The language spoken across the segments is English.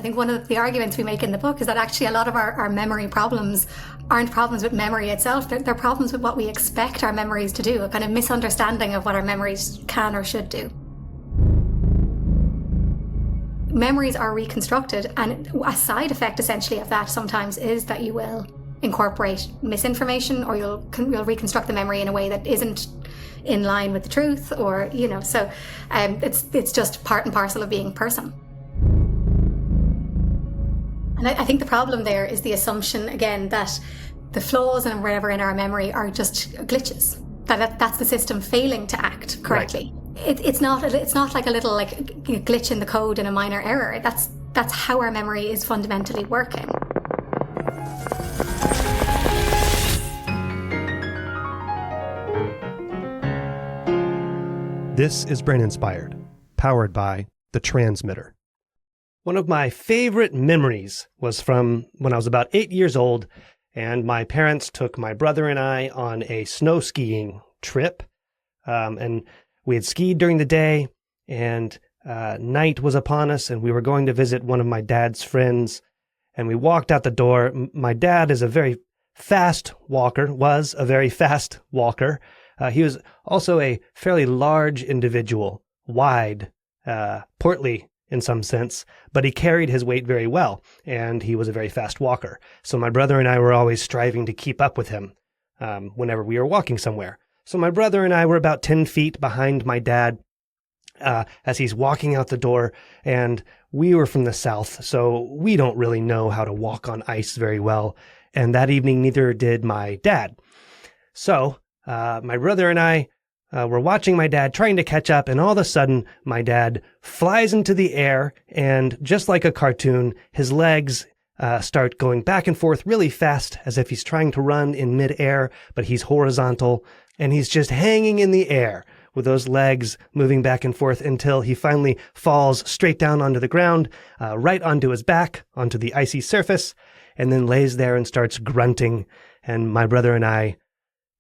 think one of the arguments we make in the book is that actually a lot of our memory problems aren't problems with memory itself. They're problems with what we expect our memories to do, a kind of misunderstanding of what our memories can or should do. Memories are reconstructed, and a side effect essentially of that sometimes is that you will incorporate misinformation, or you'll reconstruct the memory in a way that isn't in line with the truth, or so it's just part and parcel of being a person. And I think the problem there is the assumption again that the flaws and whatever in our memory are just glitches, that's the system failing to act correctly. Right. It's not like a little glitch in the code and a minor error. That's how our memory is fundamentally working. This is Brain Inspired, powered by The Transmitter. One of my favorite memories was from when I was about 8 years old, and my parents took my brother and I on a snow skiing trip. And we had skied during the day, and night was upon us, and we were going to visit one of my dad's friends. And we walked out the door. My dad is a very fast walker, was a very fast walker. He was also a fairly large individual, wide, portly in some sense, but he carried his weight very well, and he was a very fast walker. So my brother and I were always striving to keep up with him whenever we were walking somewhere. So my brother and I were about 10 feet behind my dad as he's walking out the door, and we were from the South, so we don't really know how to walk on ice very well, and that evening neither did my dad. So my brother and I were watching my dad trying to catch up, and all of a sudden my dad flies into the air, and just like a cartoon, his legs start going back and forth really fast as if he's trying to run in midair, but he's horizontal, and he's just hanging in the air with those legs moving back and forth until he finally falls straight down onto the ground, right onto his back, onto the icy surface, and then lays there and starts grunting. And my brother and I,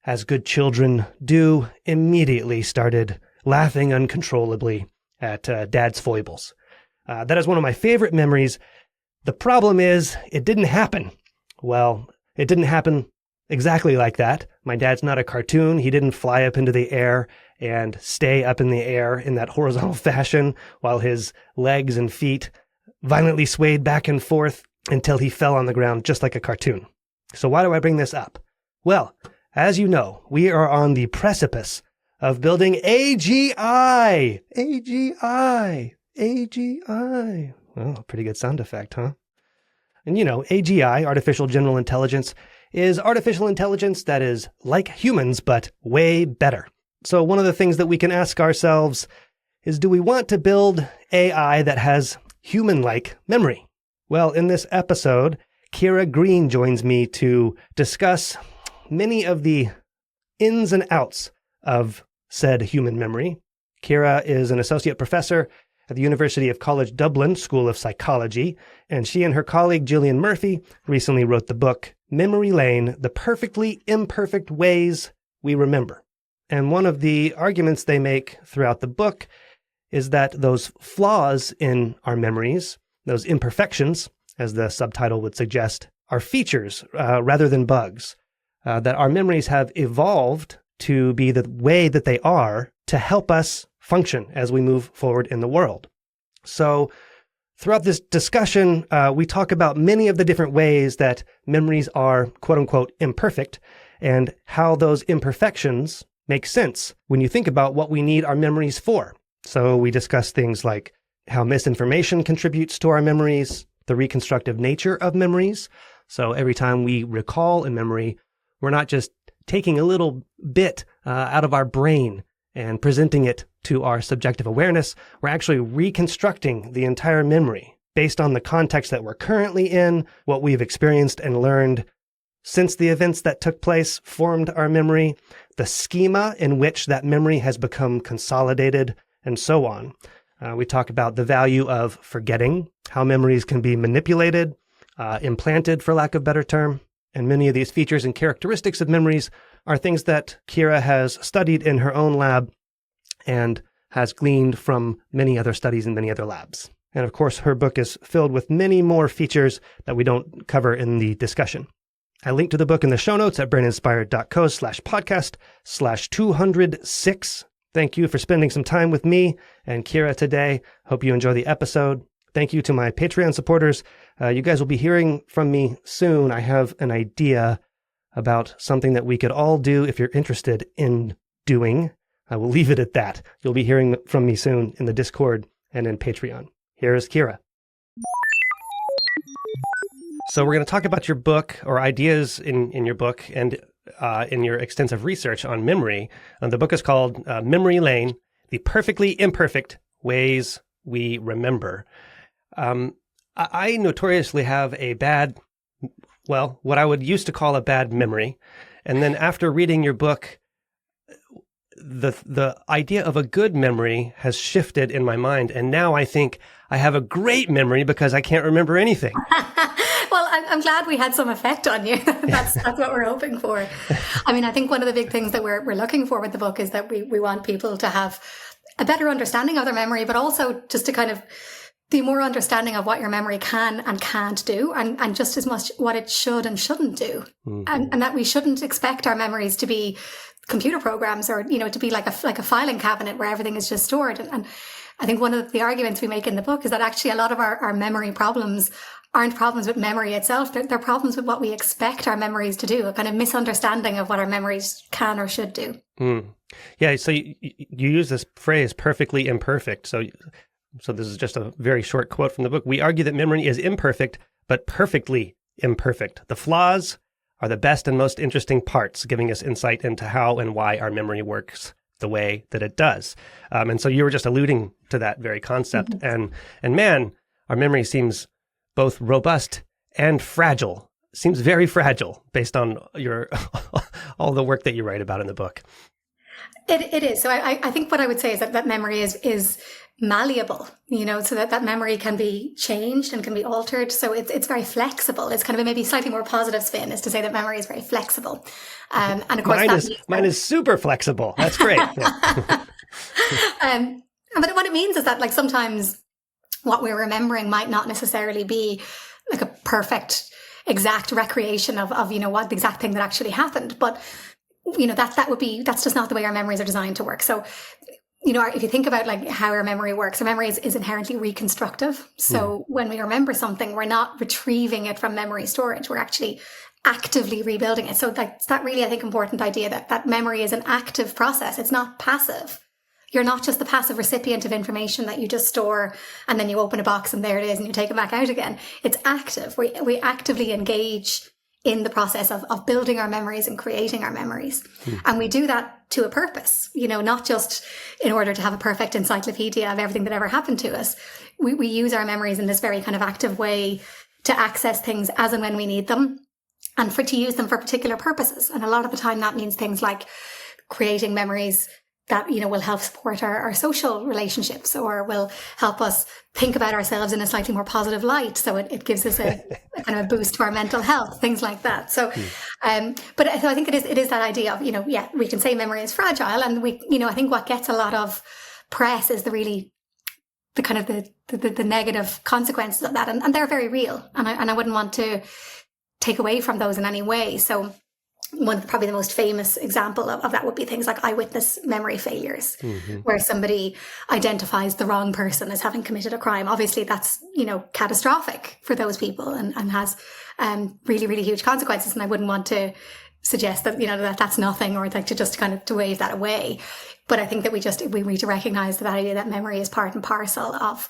as good children do, immediately started laughing uncontrollably at Dad's foibles. That is one of my favorite memories. The problem is, it didn't happen. Well, it didn't happen exactly like that. My dad's not a cartoon. He didn't fly up into the air and stay up in the air in that horizontal fashion while his legs and feet violently swayed back and forth until he fell on the ground just like a cartoon. So why do I bring this up? Well, as you know, we are on the precipice of building AGI. AGI. Well, pretty good sound effect, huh? And AGI, artificial general intelligence, is artificial intelligence that is like humans, but way better. So one of the things that we can ask ourselves is, do we want to build AI that has human-like memory? Well, in this episode, Ciara Greene joins me to discuss many of the ins and outs of said human memory. Ciara is an associate professor at the University of College Dublin School of Psychology, and she and her colleague Gillian Murphy recently wrote the book Memory Lane: The Perfectly Imperfect Ways We Remember. And one of the arguments they make throughout the book is that those flaws in our memories, those imperfections, as the subtitle would suggest, are features rather than bugs. That our memories have evolved to be the way that they are to help us function as we move forward in the world. So throughout this discussion, we talk about many of the different ways that memories are quote-unquote imperfect, and how those imperfections make sense when you think about what we need our memories for. So we discuss things like how misinformation contributes to our memories, the reconstructive nature of memories. So every time we recall a memory, we're not just taking a little bit out of our brain and presenting it to our subjective awareness. We're actually reconstructing the entire memory based on the context that we're currently in, what we've experienced and learned since the events that took place formed our memory, the schema in which that memory has become consolidated, and so on. We talk about the value of forgetting, how memories can be manipulated, implanted, for lack of a better term. And many of these features and characteristics of memories are things that Ciara has studied in her own lab and has gleaned from many other studies in many other labs. And of course, her book is filled with many more features that we don't cover in the discussion. I link to the book in the show notes at braininspired.co/podcast/206. Thank you for spending some time with me and Ciara today. Hope you enjoy the episode. Thank you to my Patreon supporters. You guys will be hearing from me soon. I have an idea about something that we could all do if you're interested in doing. I will leave it at that. You'll be hearing from me soon in the Discord and in Patreon. Here's Ciara. So we're going to talk about your book or ideas in your book and in your extensive research on memory. The book is called Memory Lane, The Perfectly Imperfect Ways We Remember. I notoriously have a bad, well, what I would used to call a bad memory. And then after reading your book, the idea of a good memory has shifted in my mind. And now I think I have a great memory because I can't remember anything. Well, I'm glad we had some effect on you. That's what we're hoping for. I mean, I think one of the big things that we're looking for with the book is that we want people to have a better understanding of their memory, but also just to kind of be more understanding of what your memory can and can't do, and just as much what it should and shouldn't do. Mm-hmm. And that we shouldn't expect our memories to be computer programs or, to be like a filing cabinet where everything is just stored. And I think one of the arguments we make in the book is that actually a lot of our memory problems aren't problems with memory itself. They're problems with what we expect our memories to do, a kind of misunderstanding of what our memories can or should do. Mm. Yeah, so you use this phrase, perfectly imperfect. So this is just a very short quote from the book. We argue that memory is imperfect, but perfectly imperfect. The flaws are the best and most interesting parts, giving us insight into how and why our memory works the way that it does. And so you were just alluding to that very concept. Mm-hmm. And man, our memory seems both robust and fragile. Seems very fragile based on your all the work that you write about in the book. It is. So I think what I would say is that memory is malleable, so that memory can be changed and can be altered. So it's very flexible. It's kind of a maybe slightly more positive spin is to say that memory is very flexible. And of course, mine is super flexible. That's great. Yeah. But what it means is that like sometimes what we're remembering might not necessarily be like a perfect, exact recreation of what the exact thing that actually happened. But, that's just not the way our memories are designed to work. So, if you think about like how our memory works, our memory is inherently reconstructive. So when we remember something, we're not retrieving it from memory storage. We're actually actively rebuilding it. So that's that really, I think, important idea that memory is an active process. It's not passive. You're not just the passive recipient of information that you just store and then you open a box and there it is and you take it back out again. It's active. We actively engage in the process of building our memories and creating our memories. And we do that to a purpose, not just in order to have a perfect encyclopedia of everything that ever happened to us. We use our memories in this very kind of active way to access things as and when we need them and to use them for particular purposes. And a lot of the time that means things like creating memories that, will help support our social relationships or will help us think about ourselves in a slightly more positive light. So it gives us a kind of a boost to our mental health, things like that. So, but I think it is that idea of, we can say memory is fragile. And I think what gets a lot of press is the kind of the negative consequences of that. And they're very real. And I wouldn't want to take away from those in any way. So, one of probably the most famous example of that would be things like eyewitness memory failures, where somebody identifies the wrong person as having committed a crime. Obviously, that's, catastrophic for those people and has really, really huge consequences. And I wouldn't want to suggest that, that's nothing or like to just kind of to wave that away. But I think that we need to recognize that idea that memory is part and parcel of,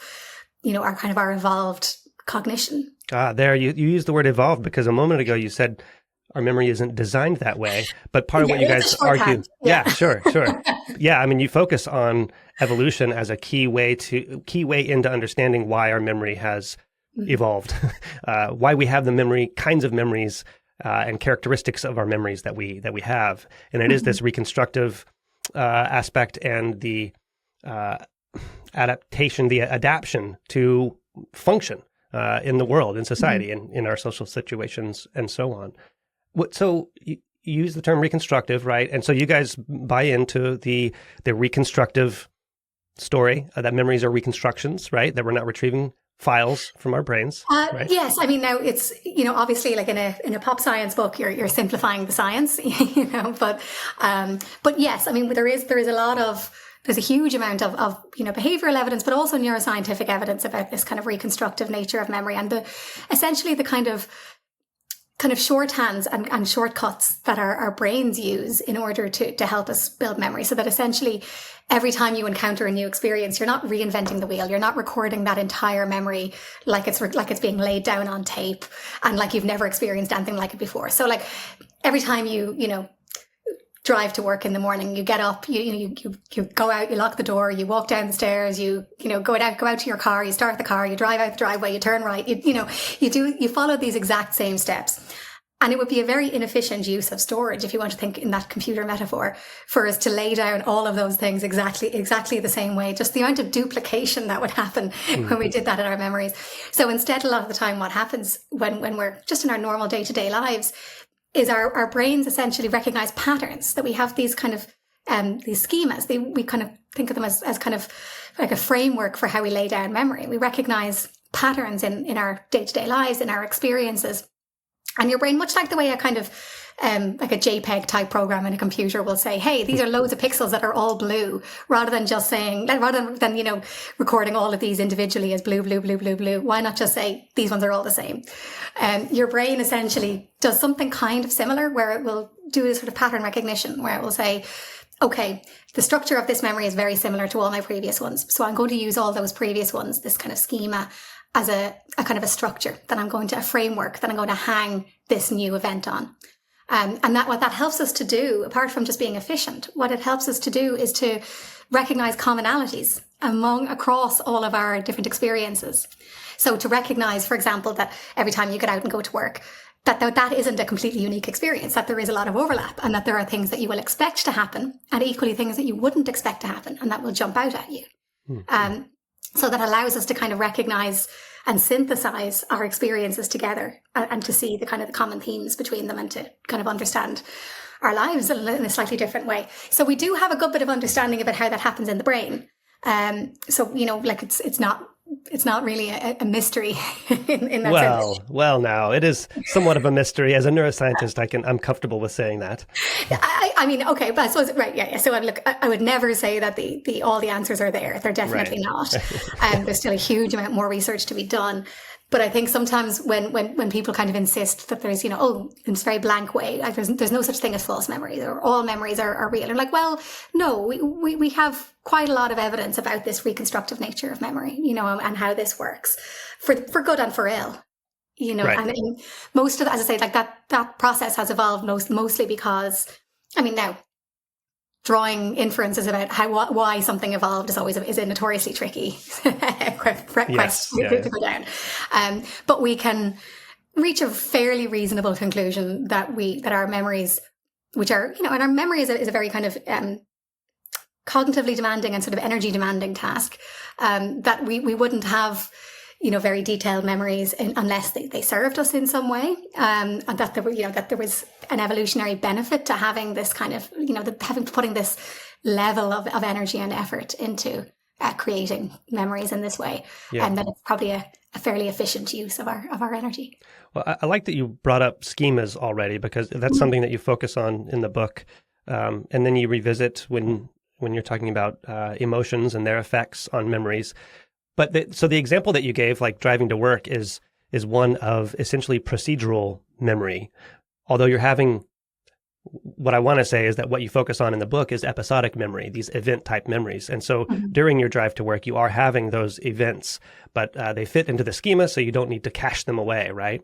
our evolved cognition. There you used the word evolved because a moment ago you said our memory isn't designed that way, but part of what you guys argue. Yeah, sure. Yeah, I mean, you focus on evolution as a key way into understanding why our memory has evolved, why we have the kinds of memories and characteristics of our memories that we have, and it is this reconstructive aspect and the adaptation, the adaptation to function in the world, in society, in our social situations, and so on. So you use the term reconstructive, right? And so you guys buy into the reconstructive story that memories are reconstructions, right? That we're not retrieving files from our brains, right? Yes, I mean now it's obviously like in a pop science book you're simplifying the science, but yes, I mean there is there's a huge amount of behavioral evidence, but also neuroscientific evidence about this kind of reconstructive nature of memory and essentially the kind of shorthands and shortcuts that our brains use in order to help us build memory. So that essentially every time you encounter a new experience, you're not reinventing the wheel. You're not recording that entire memory like it's being laid down on tape and like you've never experienced anything like it before. So like every time you drive to work in the morning, you get up, you go out, you lock the door, you walk down the stairs, you go out to your car, you start the car, you drive out the driveway, you turn right, you follow these exact same steps. And it would be a very inefficient use of storage, if you want to think in that computer metaphor, for us to lay down all of those things exactly the same way. Just the amount of duplication that would happen when we did that in our memories. So instead, a lot of the time what happens when we're just in our normal day-to-day lives is our brains essentially recognize patterns, that we have these kind of these schemas. We kind of think of them as kind of like a framework for how we lay down memory. We recognize patterns in our day-to-day lives, in our experiences. And your brain, much like the way a kind of like a JPEG type program in a computer will say, hey, these are loads of pixels that are all blue, rather than recording all of these individually as blue, blue, blue, blue, blue. Why not just say these ones are all the same? Your brain essentially does something kind of similar, where it will do a sort of pattern recognition, where it will say, okay, the structure of this memory is very similar to all my previous ones. So I'm going to use all those previous ones, this kind of schema, as a kind of a structure a framework that I'm going to hang this new event on. And what that helps us to do, apart from just being efficient, what it helps us to do is to recognize commonalities across all of our different experiences. So to recognize, for example, that every time you get out and go to work, that isn't a completely unique experience, that there is a lot of overlap, and that there are things that you will expect to happen and equally things that you wouldn't expect to happen and that will jump out at you. Mm-hmm. So that allows us to kind of recognize and synthesize our experiences together and to see the kind of the common themes between them and to kind of understand our lives in a slightly different way. So we do have a good bit of understanding about how that happens in the brain. So, like it's not really a mystery in that sense. Well, now it is somewhat of a mystery. As a neuroscientist, I'm comfortable with saying that. I mean, okay, but I suppose, right, yeah. So I would never say that all the answers are there. They're definitely not. There's still a huge amount more research to be done. But I think sometimes when people kind of insist that there's, in this very blank way, like there's no such thing as false memories, or all memories are real. And like, well, no, we have quite a lot of evidence about this reconstructive nature of memory, and how this works for good and for ill, right. And most of, as I say, like that process has evolved mostly because, I mean, now drawing inferences about why something evolved is a notoriously tricky quest to go down. But we can reach a fairly reasonable conclusion that our memories, which are, and our memory is a very kind of cognitively demanding and sort of energy demanding task, that we wouldn't have, very detailed memories unless they served us in some way, and that there was an evolutionary benefit to having this kind of, putting this level of energy and effort into creating memories in this way, and that it's probably a fairly efficient use of our energy. Well, I like that you brought up schemas already, because that's something that you focus on in the book, and then you revisit when you're talking about emotions and their effects on memories. But so the example that you gave, like driving to work, is one of essentially procedural memory. Although you're having, what I want to say is that what you focus on in the book is episodic memory, these event type memories. And so during your drive to work, you are having those events, but they fit into the schema, so you don't need to cache them away, right?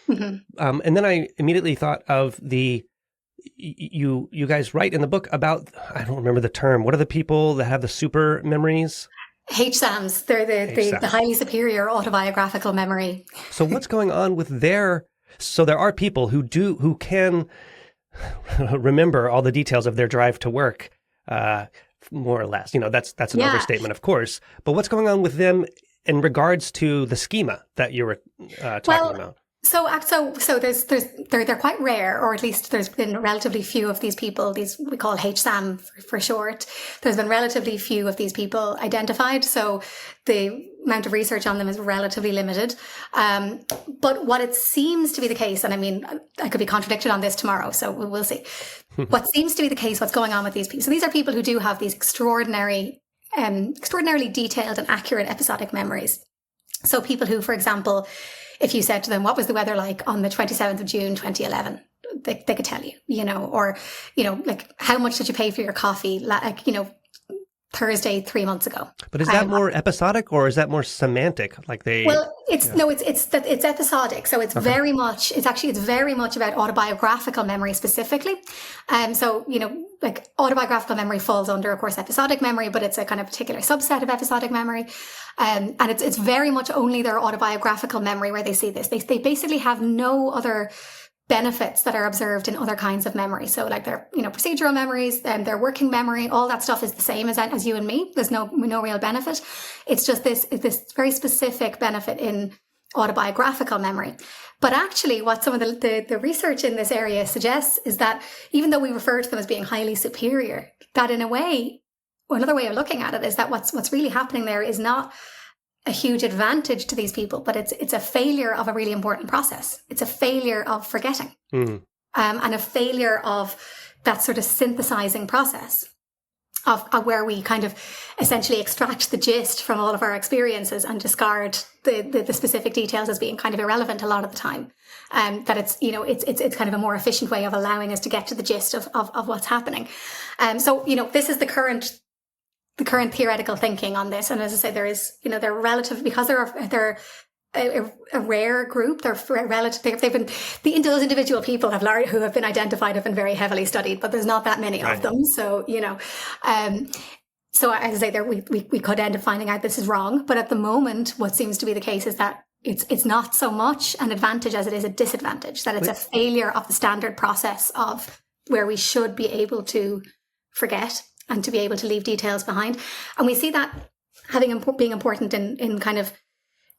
Mm-hmm. And then I immediately thought of you guys write in the book about, I don't remember the term, what are the people that have the super memories? HSAMs. They're the highly superior autobiographical memory. So what's going on with so there are people who can remember all the details of their drive to work, more or less. That's an overstatement, of course. But what's going on with them in regards to the schema that you were talking about? So they're quite rare, or at least there's been relatively few of these people. These we call HSAM for short. There's been relatively few of these people identified. So the amount of research on them is relatively limited. But what it seems to be the case, and I mean, I could be contradicted on this tomorrow, so we'll see. What seems to be the case, what's going on with these people? So these are people who do have these extraordinarily detailed and accurate episodic memories. So people who, for example, if you said to them, what was the weather like on the 27th of June, 2011? They could tell you, or, like, how much did you pay for your coffee? Like, Thursday 3 months ago. But is that more episodic or is that more semantic? Like it's episodic. So it's very much about autobiographical memory specifically. So, like autobiographical memory falls under, of course, episodic memory, but it's a kind of particular subset of episodic memory. And it's very much only their autobiographical memory where they see this. They basically have no other benefits that are observed in other kinds of memory. So like their, procedural memories and their working memory, all that stuff is the same as you and me. There's no real benefit. It's just this very specific benefit in autobiographical memory. But actually what some of the research in this area suggests is that even though we refer to them as being highly superior, that in a way, or another way of looking at it is that what's really happening there is not a huge advantage to these people, but it's a failure of a really important process. It's a failure of forgetting, and a failure of that sort of synthesizing process of where we kind of essentially extract the gist from all of our experiences and discard the specific details as being kind of irrelevant a lot of the time. That it's kind of a more efficient way of allowing us to get to the gist of what's happening. So this is the current theoretical thinking on this. And as I say, there is, they're relative, because they're a rare group. They're relative. Those individual people who have been identified have been very heavily studied, but there's not that many of them. So, so as I say, we could end up finding out this is wrong. But at the moment, what seems to be the case is that it's not so much an advantage as it is a disadvantage, that it's a failure of the standard process of where we should be able to forget and to be able to leave details behind. And we see that being important in kind of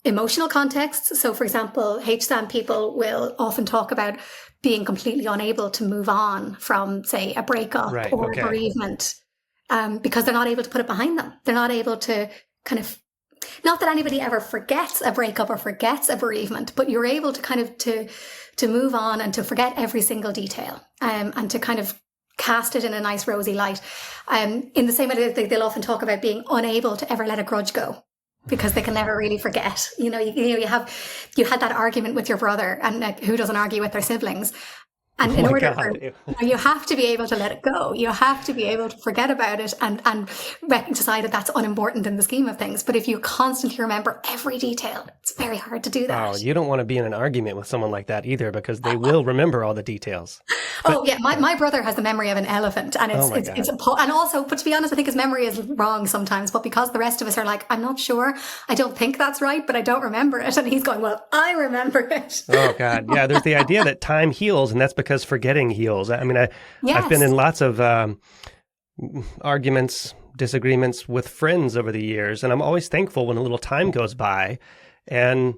emotional contexts. So, for example, HSAM people will often talk about being completely unable to move on from, say, a breakup or bereavement, because they're not able to put it behind them. They're not able to kind of, not that anybody ever forgets a breakup or forgets a bereavement, but you're able to kind of to move on and to forget every single detail, and to kind of cast it in a nice rosy light. In the same way that they'll often talk about being unable to ever let a grudge go, because they can never really forget. You had that argument with your brother, and who doesn't argue with their siblings? And in order you have to be able to let it go. You have to be able to forget about it and decide that that's unimportant in the scheme of things. But if you constantly remember every detail, it's very hard to do that. Oh, you don't want to be in an argument with someone like that either, because they will remember all the details. My brother has the memory of an elephant, and but to be honest, I think his memory is wrong sometimes. But because the rest of us are like, I'm not sure, I don't think that's right, but I don't remember it, and he's going, well, I remember it. Oh God, yeah. There's the idea that time heals, and that's because forgetting heals. I mean, I've been in lots of arguments, disagreements with friends over the years, and I'm always thankful when a little time goes by, and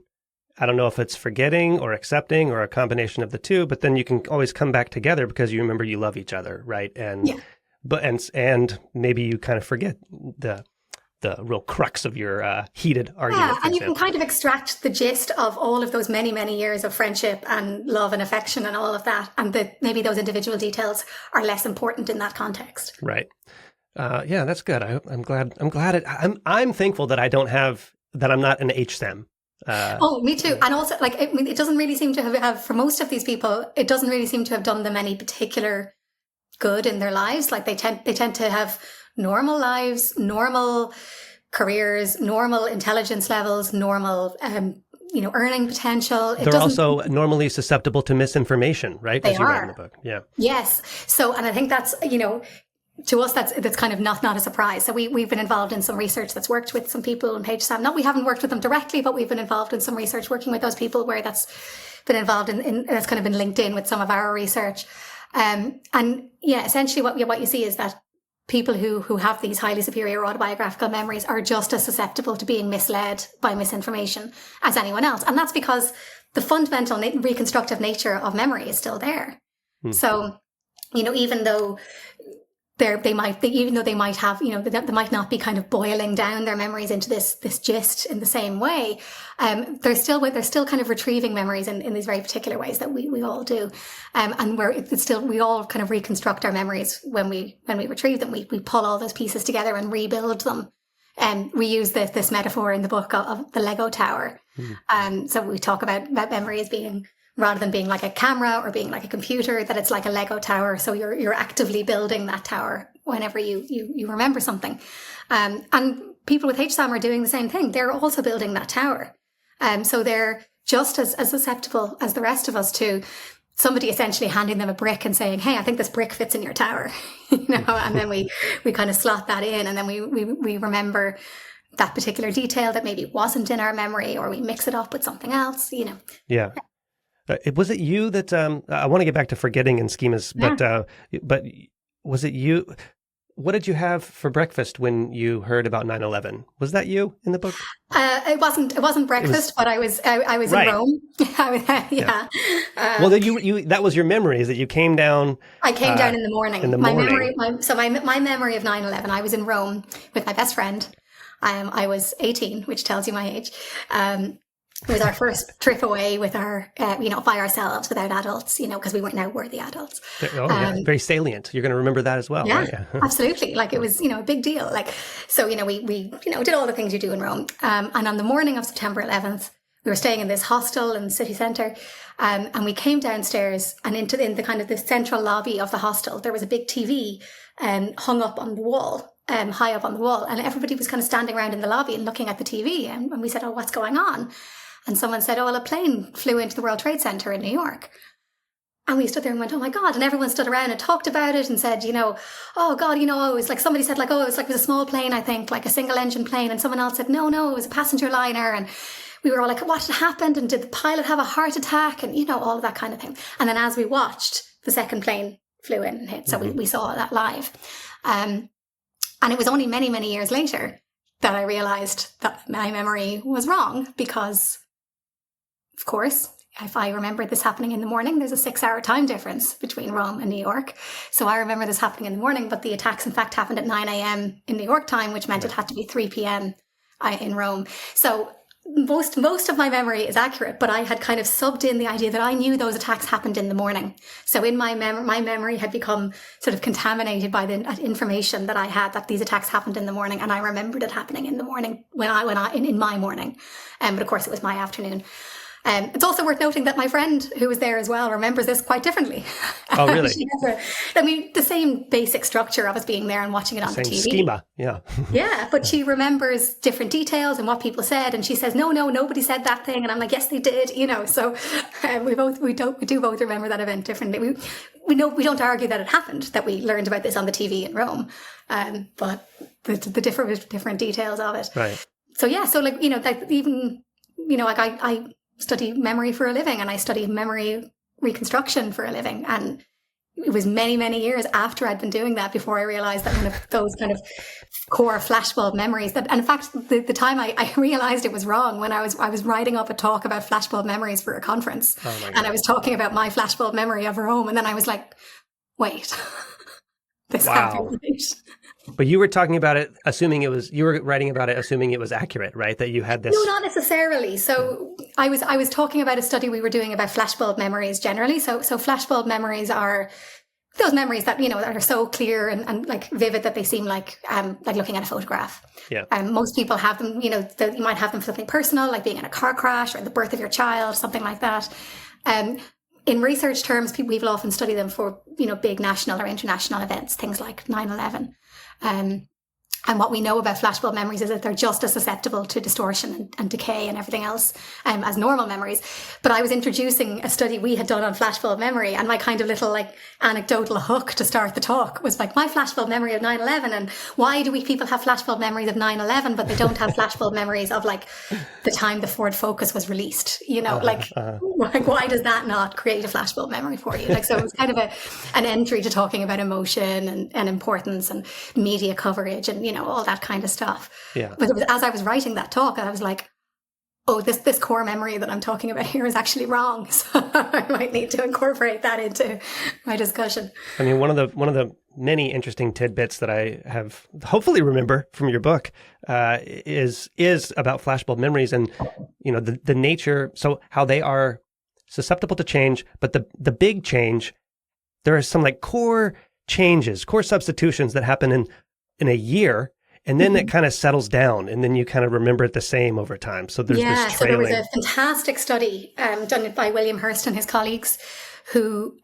I don't know if it's forgetting or accepting or a combination of the two, but then you can always come back together because you remember you love each other, right? And and maybe you kind of forget the real crux of your heated argument. Yeah, and you can kind of extract the gist of all of those many, many years of friendship and love and affection and all of that, and that maybe those individual details are less important in that context. Right. Yeah, that's good. I'm glad. I'm thankful that I'm not an HSAM. Me too. And also, it doesn't really seem to have for most of these people, it doesn't really seem to have done them any particular good in their lives. Like they tend to have normal lives, normal careers, normal intelligence levels, normal, earning potential. They're also normally susceptible to misinformation, right? They As you read in the book. Yeah. Yes. So, and I think that's, to us, that's kind of not a surprise. So we've been involved in some research that's worked with some people in HSAM. We haven't worked with them directly, but we've been involved in some research working with those people where that's been involved in that's kind of been linked in with some of our research. Essentially what you see is that people who have these highly superior autobiographical memories are just as susceptible to being misled by misinformation as anyone else. And that's because the fundamental reconstructive nature of memory is still there. So, even though they might have, they might not be kind of boiling down their memories into this gist in the same way. They're still kind of retrieving memories in these very particular ways that we all do. And we all kind of reconstruct our memories when we retrieve them. We pull all those pieces together and rebuild them. We use this metaphor in the book of the Lego tower. So we talk about memory as being, rather than being like a camera or being like a computer, that it's like a Lego tower. So you're actively building that tower whenever you remember something. And people with HSAM are doing the same thing. They're also building that tower. So they're just as susceptible as the rest of us to somebody essentially handing them a brick and saying, hey, I think this brick fits in your tower, and then we kind of slot that in, and then we remember that particular detail that maybe wasn't in our memory, or we mix it up with something else, Yeah. Was it you that, I want to get back to forgetting and schemas, but was it you? What did you have for breakfast when you heard about 9/11? Was that you in the book? It wasn't breakfast, but I was right. in Rome. Yeah. Well, then that was your memory, is that you came down. I came down in the morning. My memory of 9/11. I was in Rome with my best friend. I was 18, which tells you my age. It was our first trip away with by ourselves, without adults, because we were the adults. Very salient. You're going to remember that as well. Yeah, right? Yeah. Absolutely. Like, it was, a big deal. Like, so, we did all the things you do in Rome. And on the morning of September 11th, we were staying in this hostel in the city centre. And we came downstairs, and in the kind of the central lobby of the hostel, there was a big TV hung up on the wall, high up on the wall. And everybody was kind of standing around in the lobby and looking at the TV. And we said, oh, what's going on? And someone said, oh, well, a plane flew into the World Trade Center in New York. And we stood there and went, oh my God. And everyone stood around and talked about it and said, oh God, it was like, somebody said, like, oh, it was a small plane, I think, like a single engine plane. And someone else said, no, it was a passenger liner. And we were all like, what had happened? And did the pilot have a heart attack? And, all of that kind of thing. And then as we watched, the second plane flew in and hit. So we saw that live. And it was only many, many years later that I realized that my memory was wrong, because, of course, if I remember this happening in the morning, there's a 6-hour time difference between Rome and New York. So I remember this happening in the morning, but the attacks, in fact, happened at 9 a.m. in New York time, which meant it had to be 3 p.m. in Rome. So most of my memory is accurate, but I had kind of subbed in the idea that I knew those attacks happened in the morning. So in my memory had become sort of contaminated by the information that I had, that these attacks happened in the morning, and I remembered it happening in the morning in my morning. But of course it was my afternoon. It's also worth noting that my friend who was there as well remembers this quite differently. Oh, really? The same basic structure of us being there and watching it on the TV. Same schema, yeah. Yeah, but she remembers different details and what people said, and she says, no, nobody said that thing. And I'm like, yes, they did, So we do both remember that event differently. We don't argue that it happened, that we learned about this on the TV in Rome, but the different details of it. Right. So yeah, so like, I study memory for a living, and I study memory reconstruction for a living. And it was many, many years after I'd been doing that before I realized that one of those kind of core flashbulb memories and in fact, the time I realized it was wrong, when I was writing up a talk about flashbulb memories for a conference. Oh my God. And I was talking about my flashbulb memory of Rome. And then I was like, wait, this can't be right. But you were talking about it, you were writing about it, assuming it was accurate, right? That you had this. No, not necessarily. So I was talking about a study we were doing about flashbulb memories generally. So flashbulb memories are those memories that, that are so clear and like vivid that they seem like looking at a photograph. Yeah. Most people have them, you might have them for something personal, like being in a car crash or the birth of your child, something like that. In research terms, we will often study them for, big national or international events, things like 9/11. And what we know about flashbulb memories is that they're just as susceptible to distortion and decay and everything else as normal memories. But I was introducing a study we had done on flashbulb memory, and my kind of little anecdotal hook to start the talk was like my flashbulb memory of 9/11, and why do people have flashbulb memories of 9/11 but they don't have flashbulb memories of the time the Ford Focus was released? Why does that not create a flashbulb memory for you? So it was kind of an entry to talking about emotion and importance and media coverage and all that kind of stuff. Yeah. But as I was writing that talk, I was like, oh, this core memory that I'm talking about here is actually wrong. So I might need to incorporate that into my discussion. I mean, one of the many interesting tidbits that I have hopefully remember from your book is about flashbulb memories and, the nature, so how they are susceptible to change, but the big change, there are some like core changes, core substitutions that happen in a year. And then it kind of settles down, and then you kind of remember it the same over time. So there's this trailing. So there was a fantastic study done by William Hurst and his colleagues who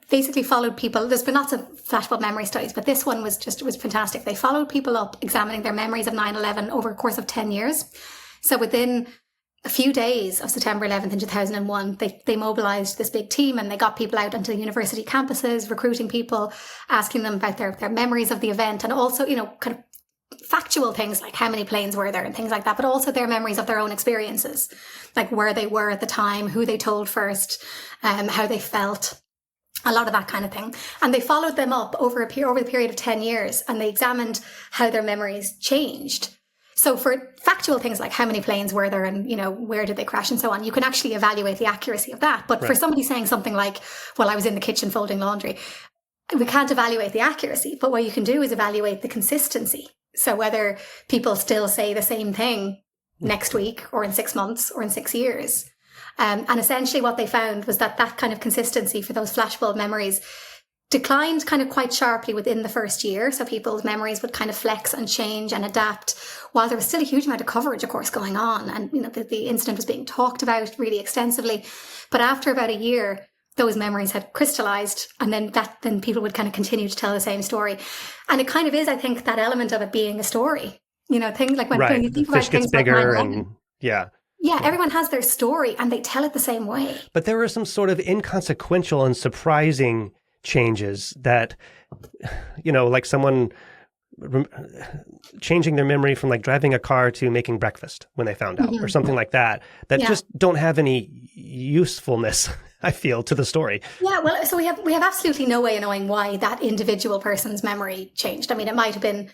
basically followed people. There's been lots of flashbulb memory studies, but this one was fantastic. They followed people up, examining their memories of 9/11 over a course of 10 years. So within a few days of September 11th in 2001, they mobilized this big team, and they got people out onto the university campuses, recruiting people, asking them about their memories of the event, and also, kind of factual things like how many planes were there and things like that, but also their memories of their own experiences, like where they were at the time, who they told first, how they felt, a lot of that kind of thing. And they followed them up over the period of 10 years, and they examined how their memories changed. So for factual things like how many planes were there and, where did they crash and so on, you can actually evaluate the accuracy of that. But for somebody saying something like, well, I was in the kitchen folding laundry, we can't evaluate the accuracy, but what you can do is evaluate the consistency. So whether people still say the same thing next week or in 6 months or in 6 years. And essentially what they found was that kind of consistency for those flashbulb memories declined kind of quite sharply within the first year. So people's memories would kind of flex and change and adapt, while there was still a huge amount of coverage, of course, going on. And, the incident was being talked about really extensively. But after about a year, those memories had crystallized, and then people would kind of continue to tell the same story. And it kind of is, I think, that element of it being a story. Things like when you think about fish gets things bigger like and Yeah, everyone has their story and they tell it the same way. But there were some sort of inconsequential and surprising changes that, like someone changing their memory from like driving a car to making breakfast when they found out, or something like that just don't have any usefulness, I feel, to the story. Yeah, well, so we have absolutely no way of knowing why that individual person's memory changed. I mean, it might have been,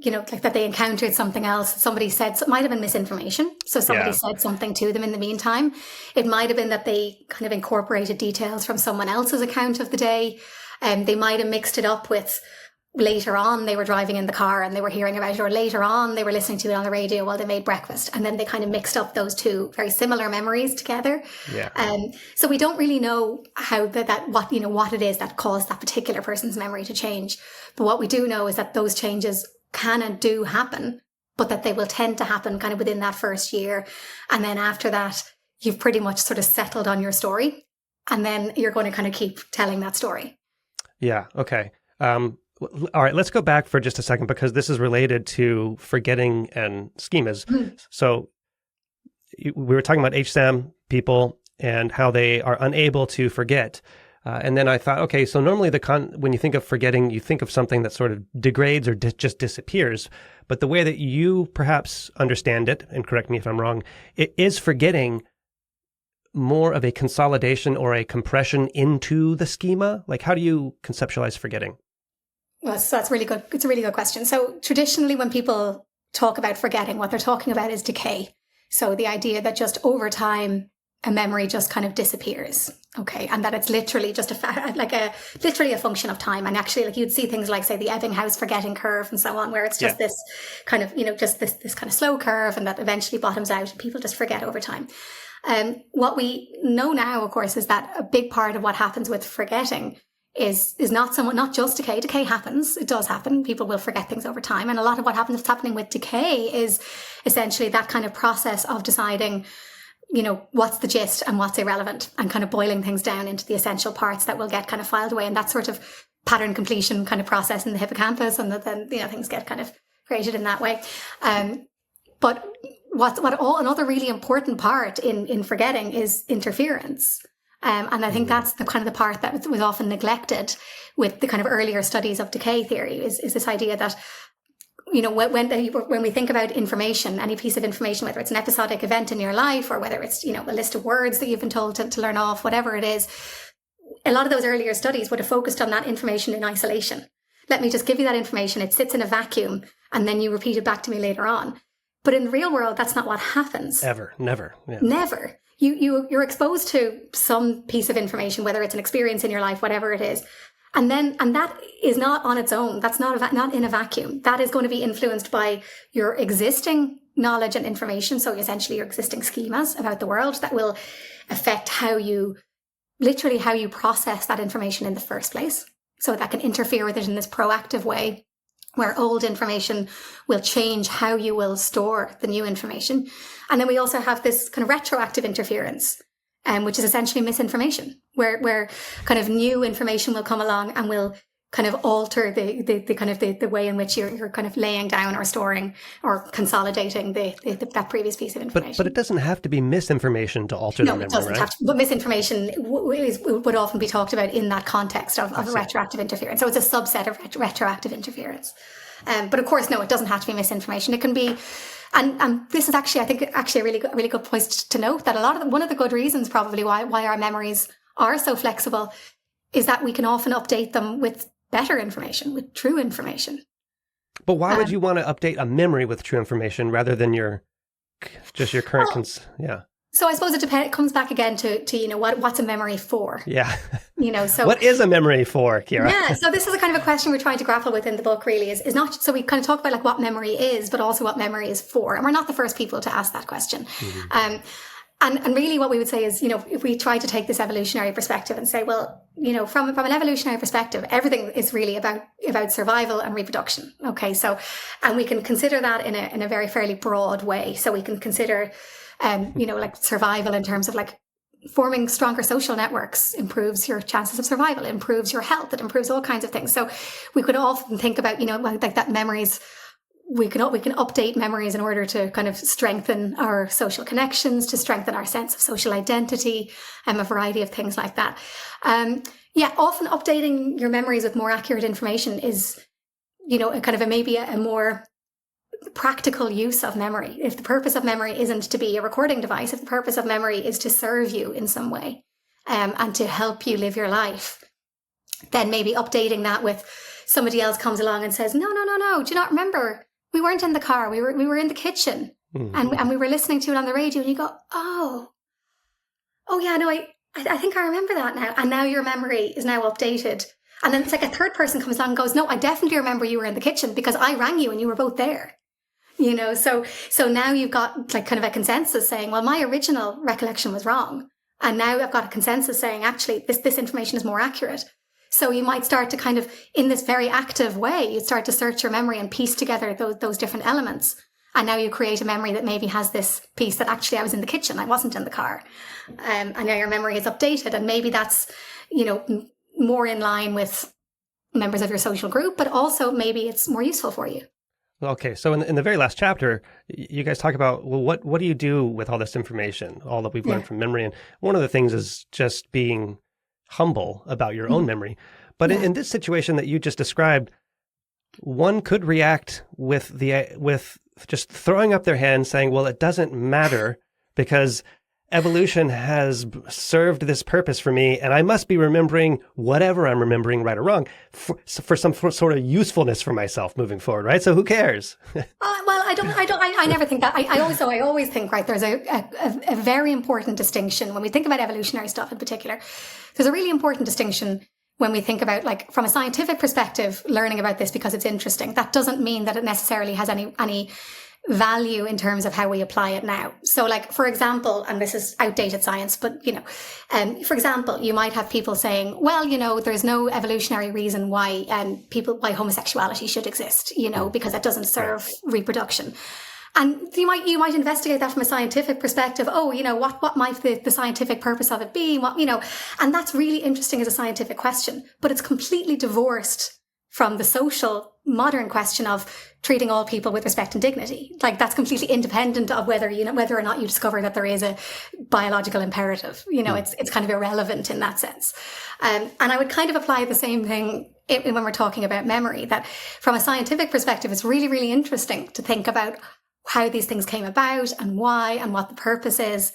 like that they encountered something else. Somebody said, so it might have been misinformation. So somebody said something to them in the meantime. It might have been that they kind of incorporated details from someone else's account of the day. They might have mixed it up with later on they were driving in the car and they were hearing about it, or later on they were listening to it on the radio while they made breakfast, and then they kind of mixed up those two very similar memories together. So we don't really know how what it is that caused that particular person's memory to change, but what we do know is that those changes can and do happen, but that they will tend to happen kind of within that first year, and then after that you've pretty much sort of settled on your story, and then you're going to kind of keep telling that story. Okay. All right, let's go back for just a second, because this is related to forgetting and schemas. So we were talking about HSAM people and how they are unable to forget. And then I thought, okay, so normally when you think of forgetting, you think of something that sort of degrades or just disappears. But the way that you perhaps understand it, and correct me if I'm wrong, it is forgetting more of a consolidation or a compression into the schema? Like, how do you conceptualize forgetting? Well, so that's really good. It's a really good question. So traditionally, when people talk about forgetting, what they're talking about is decay. So the idea that just over time, a memory just kind of disappears. Okay. And that it's literally just literally a function of time. And actually, like, you'd see things like, say, the Ebbinghaus forgetting curve and so on, where it's just this kind of, just this kind of slow curve, and that eventually bottoms out and people just forget over time. What we know now, of course, is that a big part of what happens with forgetting is not just decay. Decay happens. It does happen. People will forget things over time. And a lot of what's happening with decay is essentially that kind of process of deciding, what's the gist and what's irrelevant, and kind of boiling things down into the essential parts that will get kind of filed away. And that sort of pattern completion kind of process in the hippocampus, and then, things get kind of created in that way. But another really important part in forgetting is interference. And I think that's the kind of the part that was often neglected with the kind of earlier studies of decay theory is this idea that, when we think about information, any piece of information, whether it's an episodic event in your life or whether it's, a list of words that you've been told to learn off, whatever it is, a lot of those earlier studies would have focused on that information in isolation. Let me just give you that information. It sits in a vacuum, and then you repeat it back to me later on. But in the real world, that's not what happens. Ever. Never. Yeah. Never. You're exposed to some piece of information, whether it's an experience in your life, whatever it is. And that is not on its own. That's not in a vacuum. That is going to be influenced by your existing knowledge and information. So essentially your existing schemas about the world that will affect how you process that information in the first place. So that can interfere with it in this proactive way, where old information will change how you will store the new information. And then we also have this kind of retroactive interference, which is essentially misinformation, where kind of new information will come along and will kind of alter the way in which you're kind of laying down or storing or consolidating that previous piece of information. But it doesn't have to be misinformation to alter the memory, right? No, it doesn't have to. But misinformation would often be talked about in that context of retroactive interference. So it's a subset of retroactive interference. But of course, no, it doesn't have to be misinformation. It can be, and this is actually, I think, a really good point to note that one of the good reasons probably why our memories are so flexible is that we can often update them with better information, with true information. But why would you want to update a memory with true information rather than your current? So I suppose it comes back again to what's a memory for? Yeah. So what is a memory for, Ciara? Yeah. So this is a kind of a question we're trying to grapple with in the book. Really, is not so we kind of talk about like what memory is, but also what memory is for, and we're not the first people to ask that question. Mm-hmm. And really what we would say is, if we try to take this evolutionary perspective and say, well, from an evolutionary perspective, everything is really about survival and reproduction. Okay. So, and we can consider that in a very fairly broad way. So we can consider, like survival in terms of like forming stronger social networks improves your chances of survival, improves your health, it improves all kinds of things. So we could often think about, like that memories, we can update memories in order to kind of strengthen our social connections, to strengthen our sense of social identity, a variety of things like that. Often updating your memories with more accurate information is, maybe a more practical use of memory. If the purpose of memory isn't to be a recording device, if the purpose of memory is to serve you in some way, and to help you live your life, then maybe updating that with somebody else comes along and says, no, do you not remember? We weren't in the car. We were in the kitchen, and we were listening to it on the radio. And you go, oh yeah, no, I think I remember that now. And now your memory is now updated. And then it's like a third person comes along and goes, no, I definitely remember you were in the kitchen because I rang you and you were both there. So now you've got like kind of a consensus saying, well, my original recollection was wrong, and now I've got a consensus saying actually this information is more accurate. So you might start to kind of, in this very active way, you start to search your memory and piece together those different elements. And now you create a memory that maybe has this piece that actually I was in the kitchen, I wasn't in the car. And now your memory is updated. And maybe that's, more in line with members of your social group, but also maybe it's more useful for you. Okay, so in the very last chapter, you guys talk about, well, what do you do with all this information, all that we've learned from memory? And one of the things is just being humble about your own memory. But in this situation that you just described, one could react with just throwing up their hand saying, well, it doesn't matter because evolution has served this purpose for me, and I must be remembering whatever I'm remembering, right or wrong, for some sort of usefulness for myself moving forward, right? So who cares? I never think that. I always think, right, there's a very important distinction when we think about evolutionary stuff in particular. There's a really important distinction when we think about, like, from a scientific perspective, learning about this because it's interesting. That doesn't mean that it necessarily has any value in terms of how we apply it now. So, like, for example, and this is outdated science, but, for example, you might have people saying, well, there's no evolutionary reason why homosexuality should exist, because it doesn't serve reproduction. And you might investigate that from a scientific perspective. Oh, what might the scientific purpose of it be? And that's really interesting as a scientific question, but it's completely divorced from the social modern question of treating all people with respect and dignity. Like, that's completely independent of whether or not you discover that there is a biological imperative. It's kind of irrelevant in that sense. And I would kind of apply the same thing when we're talking about memory, that from a scientific perspective, it's really, really interesting to think about how these things came about and why and what the purpose is.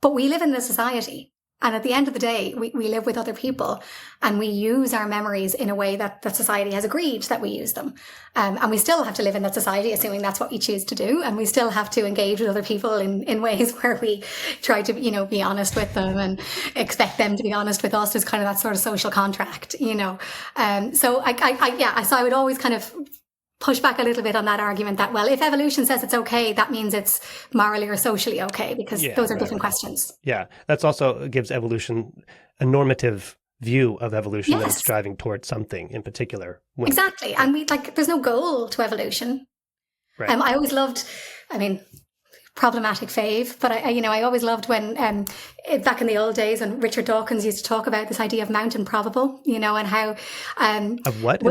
But we live in a society And at the end of the day, we live with other people and we use our memories in a way that society has agreed that we use them. And we still have to live in that society, assuming that's what we choose to do. And we still have to engage with other people in ways where we try to, be honest with them and expect them to be honest with us. As kind of that sort of social contract, So I would always kind of push back a little bit on that argument that, well, if evolution says it's okay, that means it's morally or socially okay, because those are different questions. Yeah, that's also gives evolution a normative view of evolution that it's driving towards something in particular. Exactly. And there's no goal to evolution. Right. I always loved, problematic fave, but I always loved when back in the old days when Richard Dawkins used to talk about this idea of mount improbable, and how of what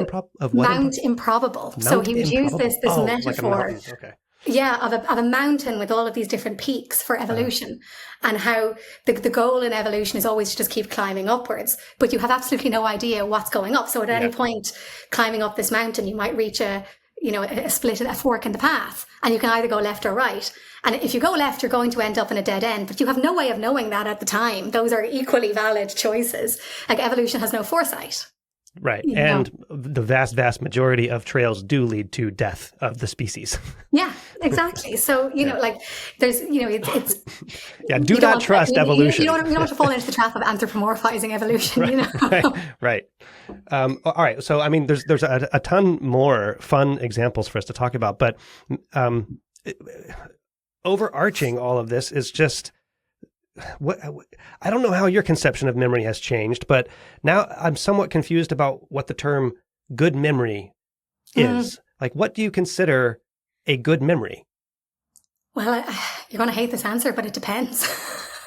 mount improbable. So he would use this metaphor, like of a mountain with all of these different peaks for evolution, and how the goal in evolution is always to just keep climbing upwards, but you have absolutely no idea what's going up. So at any point climbing up this mountain, you might reach a fork in the path, and you can either go left or right. And if you go left, you're going to end up in a dead end, but you have no way of knowing that at the time. Those are equally valid choices. Like evolution has no foresight. Right. And the vast, vast majority of trails do lead to death of the species. Yeah, exactly. So, there's, it's... Yeah, do not trust evolution. You don't want to fall into the trap of anthropomorphizing evolution, Right. All right. So, there's a ton more fun examples for us to talk about, but overarching all of this is just... I don't know how your conception of memory has changed, but now I'm somewhat confused about what the term good memory is. Like, what do you consider a good memory? Well, you're going to hate this answer, but it depends.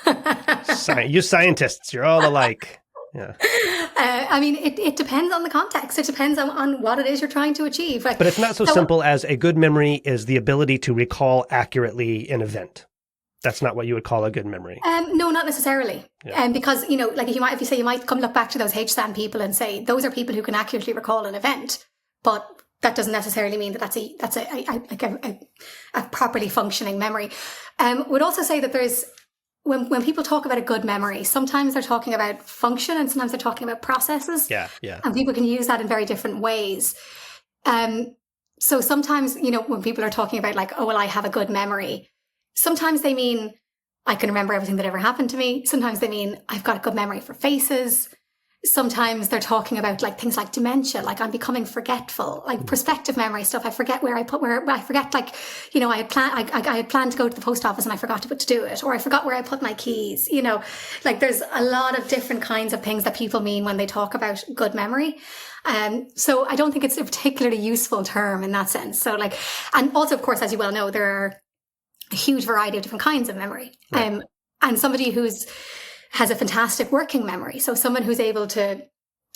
You scientists, you're all alike. Yeah. It depends on the context. It depends on what it is you're trying to achieve. But it's not so simple as a good memory is the ability to recall accurately an event. That's not what you would call a good memory. No, not necessarily. Yeah. Because, you might come look back to those HSAM people and say, those are people who can accurately recall an event. But that doesn't necessarily mean that that's a properly functioning memory. Would also say that there's, when people talk about a good memory, sometimes they're talking about function and sometimes they're talking about processes. Yeah. And people can use that in very different ways. So sometimes, when people are talking about I have a good memory, sometimes they mean I can remember everything that ever happened to me. Sometimes they mean I've got a good memory for faces. Sometimes they're talking about things like dementia, like I'm becoming forgetful, like prospective memory stuff. I forget I had planned to go to the post office and I forgot to do it, or I forgot where I put my keys. There's a lot of different kinds of things that people mean when they talk about good memory. So I don't think it's a particularly useful term in that sense. So and also, of course, as you well know, there are a huge variety of different kinds of memory. Right. And somebody has a fantastic working memory. So someone who's able to,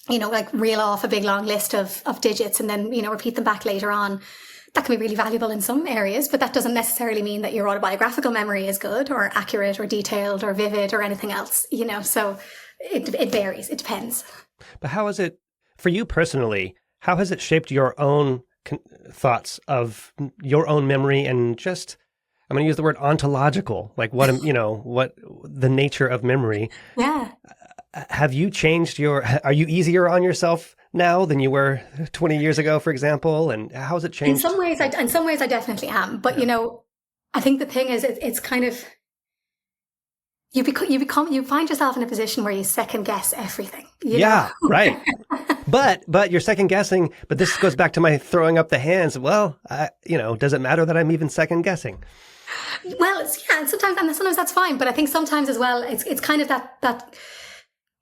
reel off a big long list of digits and then, repeat them back later on, that can be really valuable in some areas, but that doesn't necessarily mean that your autobiographical memory is good or accurate or detailed or vivid or anything else, so it varies. It depends. But how is it, for you personally, how has it shaped your own thoughts of your own memory and just... I'm going to use the word ontological, what the nature of memory. Yeah. Have you changed are you easier on yourself now than you were 20 years ago, for exple? And how has it changed? In some ways I definitely am. But, I think the thing is, it's kind of, you find yourself in a position where you second guess everything. Yeah, right. But you're second guessing, but this goes back to my throwing up the hands. Well, does it matter that I'm even second guessing? Well, sometimes that's fine. But I think sometimes as well, it's kind of that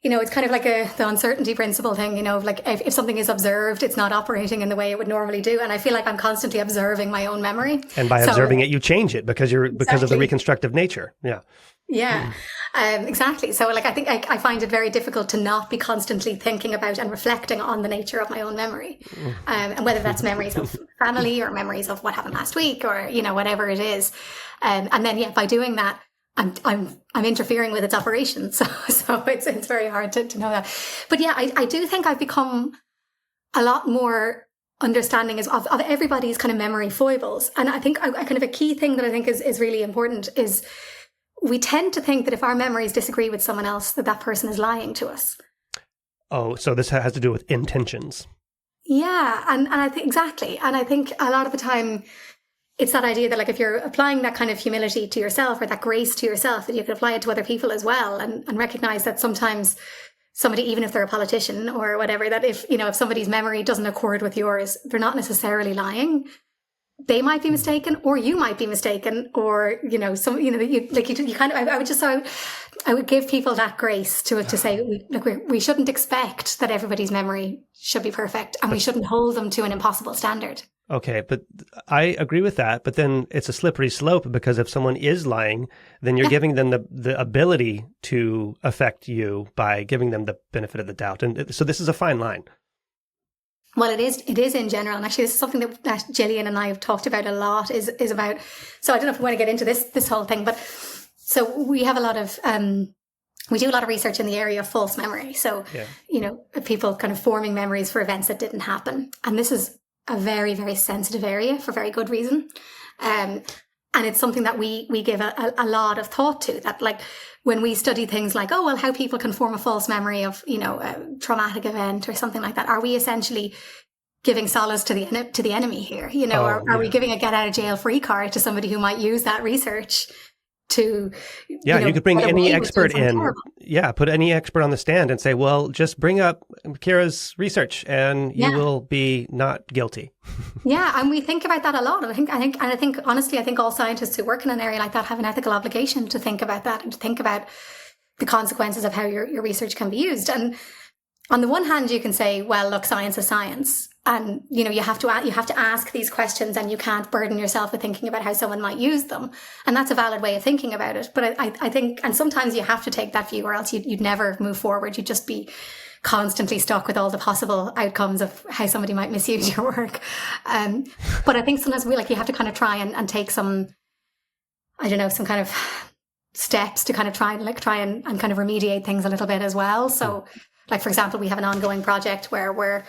it's kind of like the uncertainty principle thing, if something is observed, it's not operating in the way it would normally do. And I feel like I'm constantly observing my own memory. And by observing it, you change it because of the reconstructive nature. Yeah. Yeah, exactly. So I think I find it very difficult to not be constantly thinking about and reflecting on the nature of my own memory. And whether that's memories of family or memories of what happened last week or, whatever it is. And then, by doing that, I'm interfering with its operation. So it's very hard to know that. But yeah, I do think I've become a lot more understanding of everybody's kind of memory foibles. And I think a kind of a key thing that I think is really important is we tend to think that if our memories disagree with someone else, that person is lying to us. Oh, so this has to do with intentions. Yeah, and I think exactly. And I think a lot of the time it's that idea that like if you're applying that kind of humility to yourself or that grace to yourself, that you can apply it to other people as well, and recognize that sometimes somebody, even if they're a politician or whatever, that if somebody's memory doesn't accord with yours, they're not necessarily lying. They might be mistaken, or you might be mistaken, or I would give people that grace to say, look, we shouldn't expect that everybody's memory should be perfect, and we shouldn't hold them to an impossible standard. Okay, but I agree with that, but then it's a slippery slope, because if someone is lying, then you're giving them the ability to affect you by giving them the benefit of the doubt. And so this is a fine line. Well, it is in general. And actually, this is something that Gillian and I have talked about a lot, is about, so I don't know if we want to get into this whole thing, but so we have a lot of, we do a lot of research in the area of false memory. So, people kind of forming memories for events that didn't happen. And this is a very, very sensitive area for very good reason. And it's something that we give a lot of thought to, that like when we study things like, how people can form a false memory of, a traumatic event or something like that, are we essentially giving solace to the enemy here? Are we giving a get out of jail free card to somebody who might use that research to, you could bring any expert in. Terrible. Yeah, put any expert on the stand and say, well, just bring up Ciara's research and you will be not guilty. Yeah, and we think about that a lot. I think honestly, I think all scientists who work in an area like that have an ethical obligation to think about that and to think about the consequences of how your research can be used. And on the one hand, you can say, well, look, science is science. And, you have to ask these questions, and you can't burden yourself with thinking about how someone might use them. And that's a valid way of thinking about it. But I think, and sometimes you have to take that view, or else you'd never move forward. You'd just be constantly stuck with all the possible outcomes of how somebody might misuse your work. But I think sometimes you have to kind of try and take some, some kind of steps to kind of try and kind of remediate things a little bit as well. So like, for example, we have an ongoing project where we're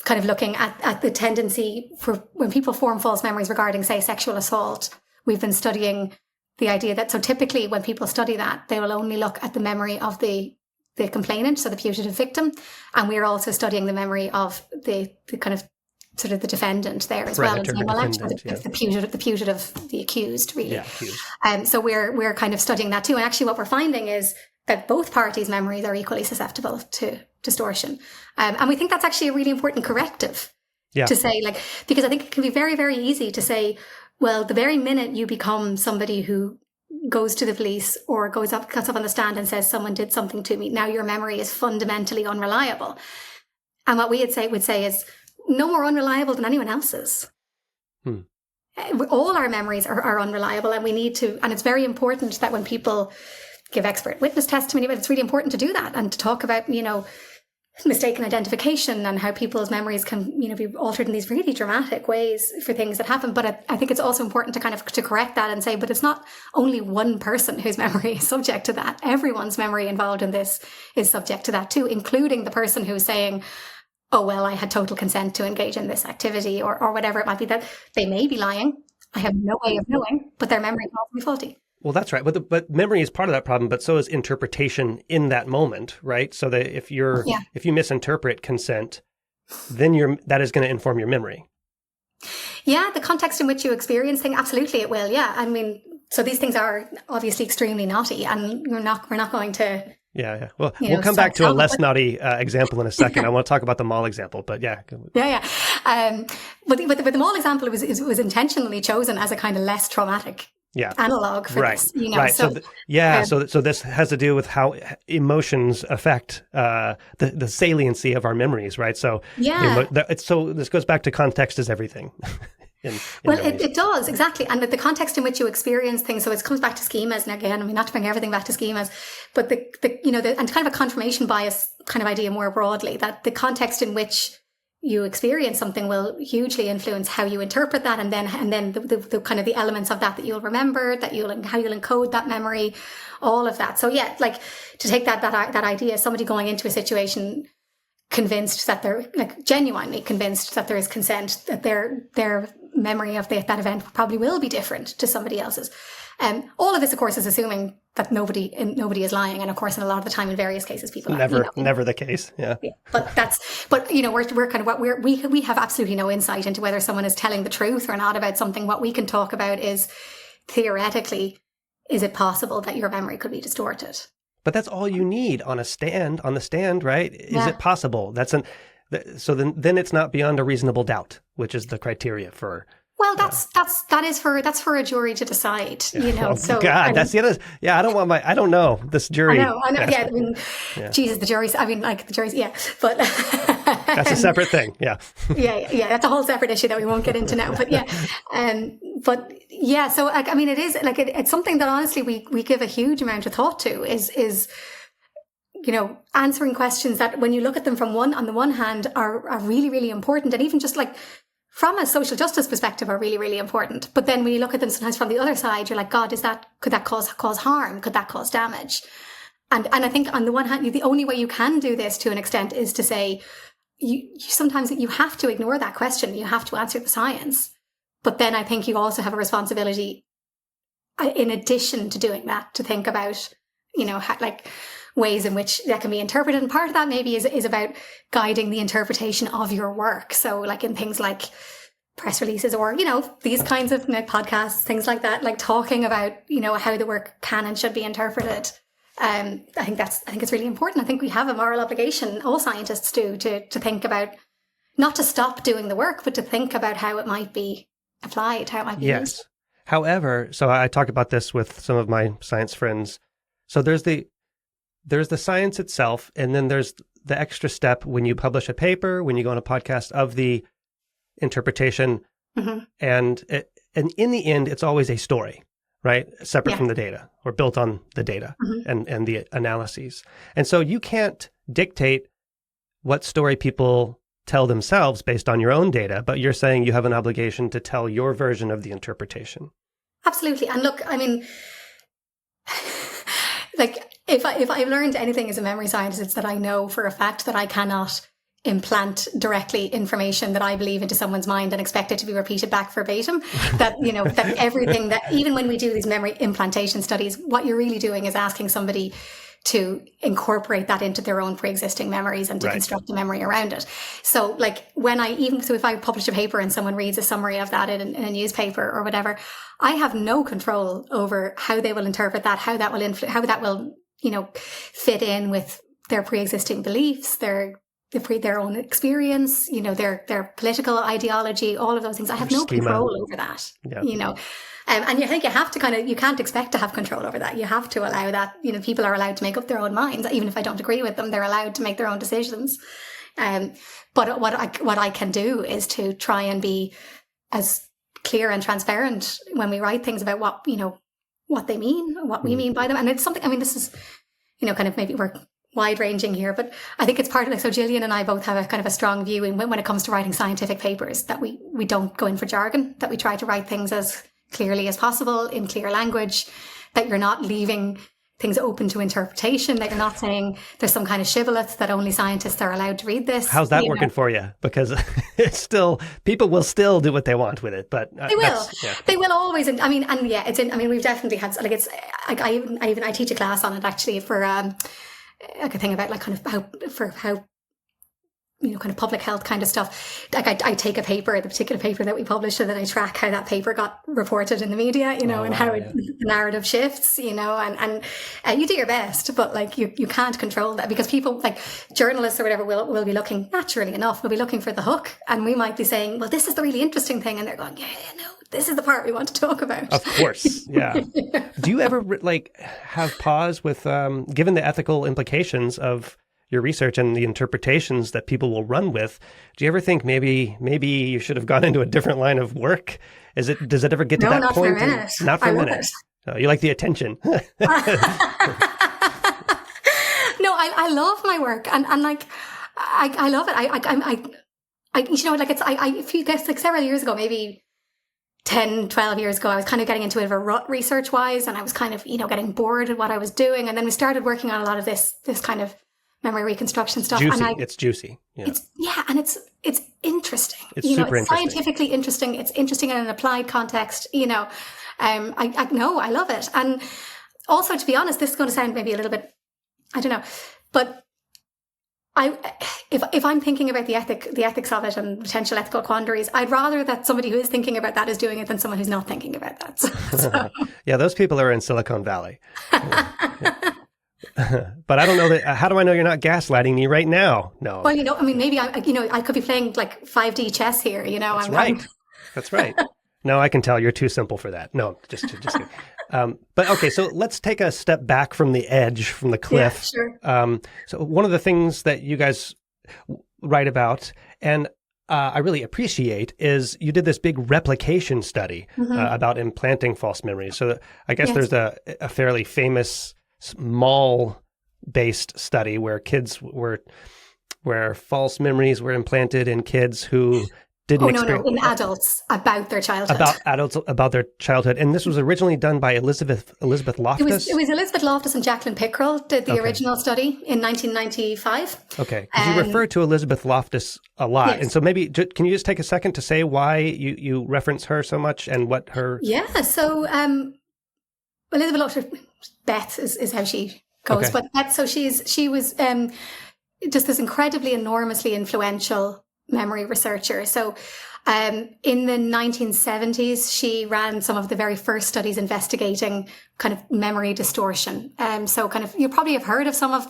kind of looking at the tendency for when people form false memories regarding, say, sexual assault. We've been studying the idea that, so typically when people study that, they will only look at the memory of the complainant, so the putative victim. And we're also studying the memory of the kind of sort of the defendant there as well. And so, well, actually, the putative, the accused, really. Yeah, accused. So we're kind of studying that too. And actually what we're finding is that both parties' memories are equally susceptible to distortion. And we think that's actually a really important corrective to say, like, because I think it can be very, very easy to say, well, the very minute you become somebody who goes to the police or gets up on the stand and says someone did something to me, now your memory is fundamentally unreliable. And what we would say is no more unreliable than anyone else's. All our memories are unreliable, and we need to, and it's very important that when people give expert witness testimony, but it's really important to do that and to talk about, mistaken identification and how people's memories can, be altered in these really dramatic ways for things that happen. But I think it's also important to correct that and say, but it's not only one person whose memory is subject to that. Everyone's memory involved in this is subject to that too, including the person who's saying, oh, well, I had total consent to engage in this activity or whatever it might be, that they may be lying. I have no way of knowing, but their memory can also be faulty. Well, that's right. But memory is part of that problem, but so is interpretation in that moment, right? So that if you misinterpret consent, then that is going to inform your memory. Yeah, the context in which you experience things, absolutely it will. Yeah, I mean, so these things are obviously extremely naughty, and we're not going to. Yeah. Well, we'll come back to a less naughty example in a second. I want to talk about the mall example, but yeah. Yeah. But the mall example was intentionally chosen as a kind of less traumatic analog for this, Right. So this has to do with how emotions affect the saliency of our memories, right? So so this goes back to context is everything. It does, exactly. And the context in which you experience things, so it comes back to schemas. And again, I mean, not to bring everything back to schemas, but and kind of a confirmation bias kind of idea more broadly, that the context in which you experience something will hugely influence how you interpret that, and then the kind of the elements of that you'll remember, how you'll encode that memory, all of that. So yeah, like to take that idea, somebody going into a situation convinced that they're genuinely convinced that there is consent, that their memory of that event probably will be different to somebody else's. All of this, of course, is assuming that nobody is lying, and of course, in a lot of the time, in various cases, people never the case. Yeah. But we're kind of we have absolutely no insight into whether someone is telling the truth or not about something. What we can talk about is, theoretically, is it possible that your memory could be distorted? But that's all you need on the stand, right? Is it possible? So then it's not beyond a reasonable doubt, which is the criteria for. Well, that's for a jury to decide, Oh, So God, that's the other. Yeah, I don't know this jury. I know. Yeah, I mean, Jesus, the jury's. I mean, like the jury's. Yeah, but that's a separate thing. Yeah. Yeah. That's a whole separate issue that we won't get into now. But So I mean, it is like it's something that honestly we give a huge amount of thought to. Is answering questions that, when you look at them on the one hand, are really, really important, and even just like, from a social justice perspective, are really, really important. But then when you look at them sometimes from the other side, you're like, God, could that cause harm? Could that cause damage? And I think on the one hand, the only way you can do this to an extent is to say, sometimes you have to ignore that question. You have to answer the science. But then I think you also have a responsibility, in addition to doing that, to think about, ways in which that can be interpreted. And part of that maybe is about guiding the interpretation of your work. So like in things like press releases or, these kinds of podcasts, things like that, like talking about, how the work can and should be interpreted. I think it's really important. I think we have a moral obligation, all scientists do, to think about, not to stop doing the work, but to think about how it might be applied, how it might be used. However, so I talk about this with some of my science friends. So there's the science itself, and then there's the extra step when you publish a paper, when you go on a podcast, of the interpretation. Mm-hmm. And in the end, it's always a story, right? Separate from the data, or built on the data and the analyses. And so you can't dictate what story people tell themselves based on your own data, but you're saying you have an obligation to tell your version of the interpretation. Absolutely. And look, I mean, like, if I've learned anything as a memory scientist, it's that I know for a fact that I cannot implant directly information that I believe into someone's mind and expect it to be repeated back verbatim. That, that everything that, even when we do these memory implantation studies, what you're really doing is asking somebody to incorporate that into their own pre-existing memories and to construct a memory around it. So like if I publish a paper and someone reads a summary of that in a newspaper or whatever, I have no control over how they will interpret that, how that will fit in with their pre-existing beliefs, their own experience, their political ideology, all of those things. I have no control over that, And I think you have to you can't expect to have control over that. You have to allow that, people are allowed to make up their own minds. Even if I don't agree with them, they're allowed to make their own decisions. But what I can do is to try and be as clear and transparent when we write things about what they mean, what we mean by them. And it's something, I mean, this is, kind of maybe we're wide ranging here, but I think it's part of so Gillian and I both have a kind of a strong view when it comes to writing scientific papers, that we don't go in for jargon, that we try to write things as clearly as possible in clear language, that you're not leaving things open to interpretation, that you're not saying there's some kind of shibboleth that only scientists are allowed to read this. How's that working for you? Because it's still, people will still do what they want with it, but they will. They will always. We've definitely had, like, it's, I teach a class on it actually for, like a thing about like kind of how kind of public health kind of stuff. Like I take a paper, the particular paper that we published, and then I track how that paper got reported in the media, and how the narrative shifts, and you do your best, but like you can't control that, because people, like journalists or whatever, will be looking, naturally enough, will be looking for the hook, and we might be saying, well, this is the really interesting thing, and they're going, this is the part we want to talk about. Of course, yeah. Do you ever have pause with, given the ethical implications of your research and the interpretations that people will run with, do you ever think maybe you should have gone into a different line of work? Does it ever get to that point? For a minute. Not for a minute. Oh, you like the attention. No, I love my work, and like I love it. If you guess, like several years ago, maybe 10, 12 years ago, I was kind of getting into it rut research wise, and I was kind of, getting bored at what I was doing. And then we started working on a lot of this kind of memory reconstruction stuff. Juicy. And It's juicy. Yeah. And it's interesting. It's super it's scientifically interesting. It's interesting in an applied context. I love it. And also, to be honest, this is going to sound maybe a little bit, I don't know, but if I'm thinking about the ethics of it and potential ethical quandaries, I'd rather that somebody who is thinking about that is doing it than someone who's not thinking about that. So. Yeah, those people are in Silicon Valley. Yeah. But I don't know that. How do I know you're not gaslighting me right now? No. Well, maybe I could be playing like 5D chess here. That's right. That's right. No, I can tell you're too simple for that. No, just kidding. But okay, so let's take a step back from the edge, from the cliff. Yeah, sure. So one of the things that you guys write about, and I really appreciate, is you did this big replication study about implanting false memories. So I guess there's a fairly famous mall-based study where false memories were implanted in kids who didn't experience... in adults about their childhood. About their childhood. And this was originally done by Elizabeth Loftus? It was Elizabeth Loftus and Jacqueline Pickrell did the original study in 1995. Okay. Because you refer to Elizabeth Loftus a lot. Yes. And so maybe, can you just take a second to say why you reference her so much and what her... Yeah. So Elizabeth Loftus, Beth is how she goes. Okay. But Beth, so she was just this incredibly, enormously influential memory researcher. So in the 1970s, she ran some of the very first studies investigating kind of memory distortion. So kind of, you probably have heard of most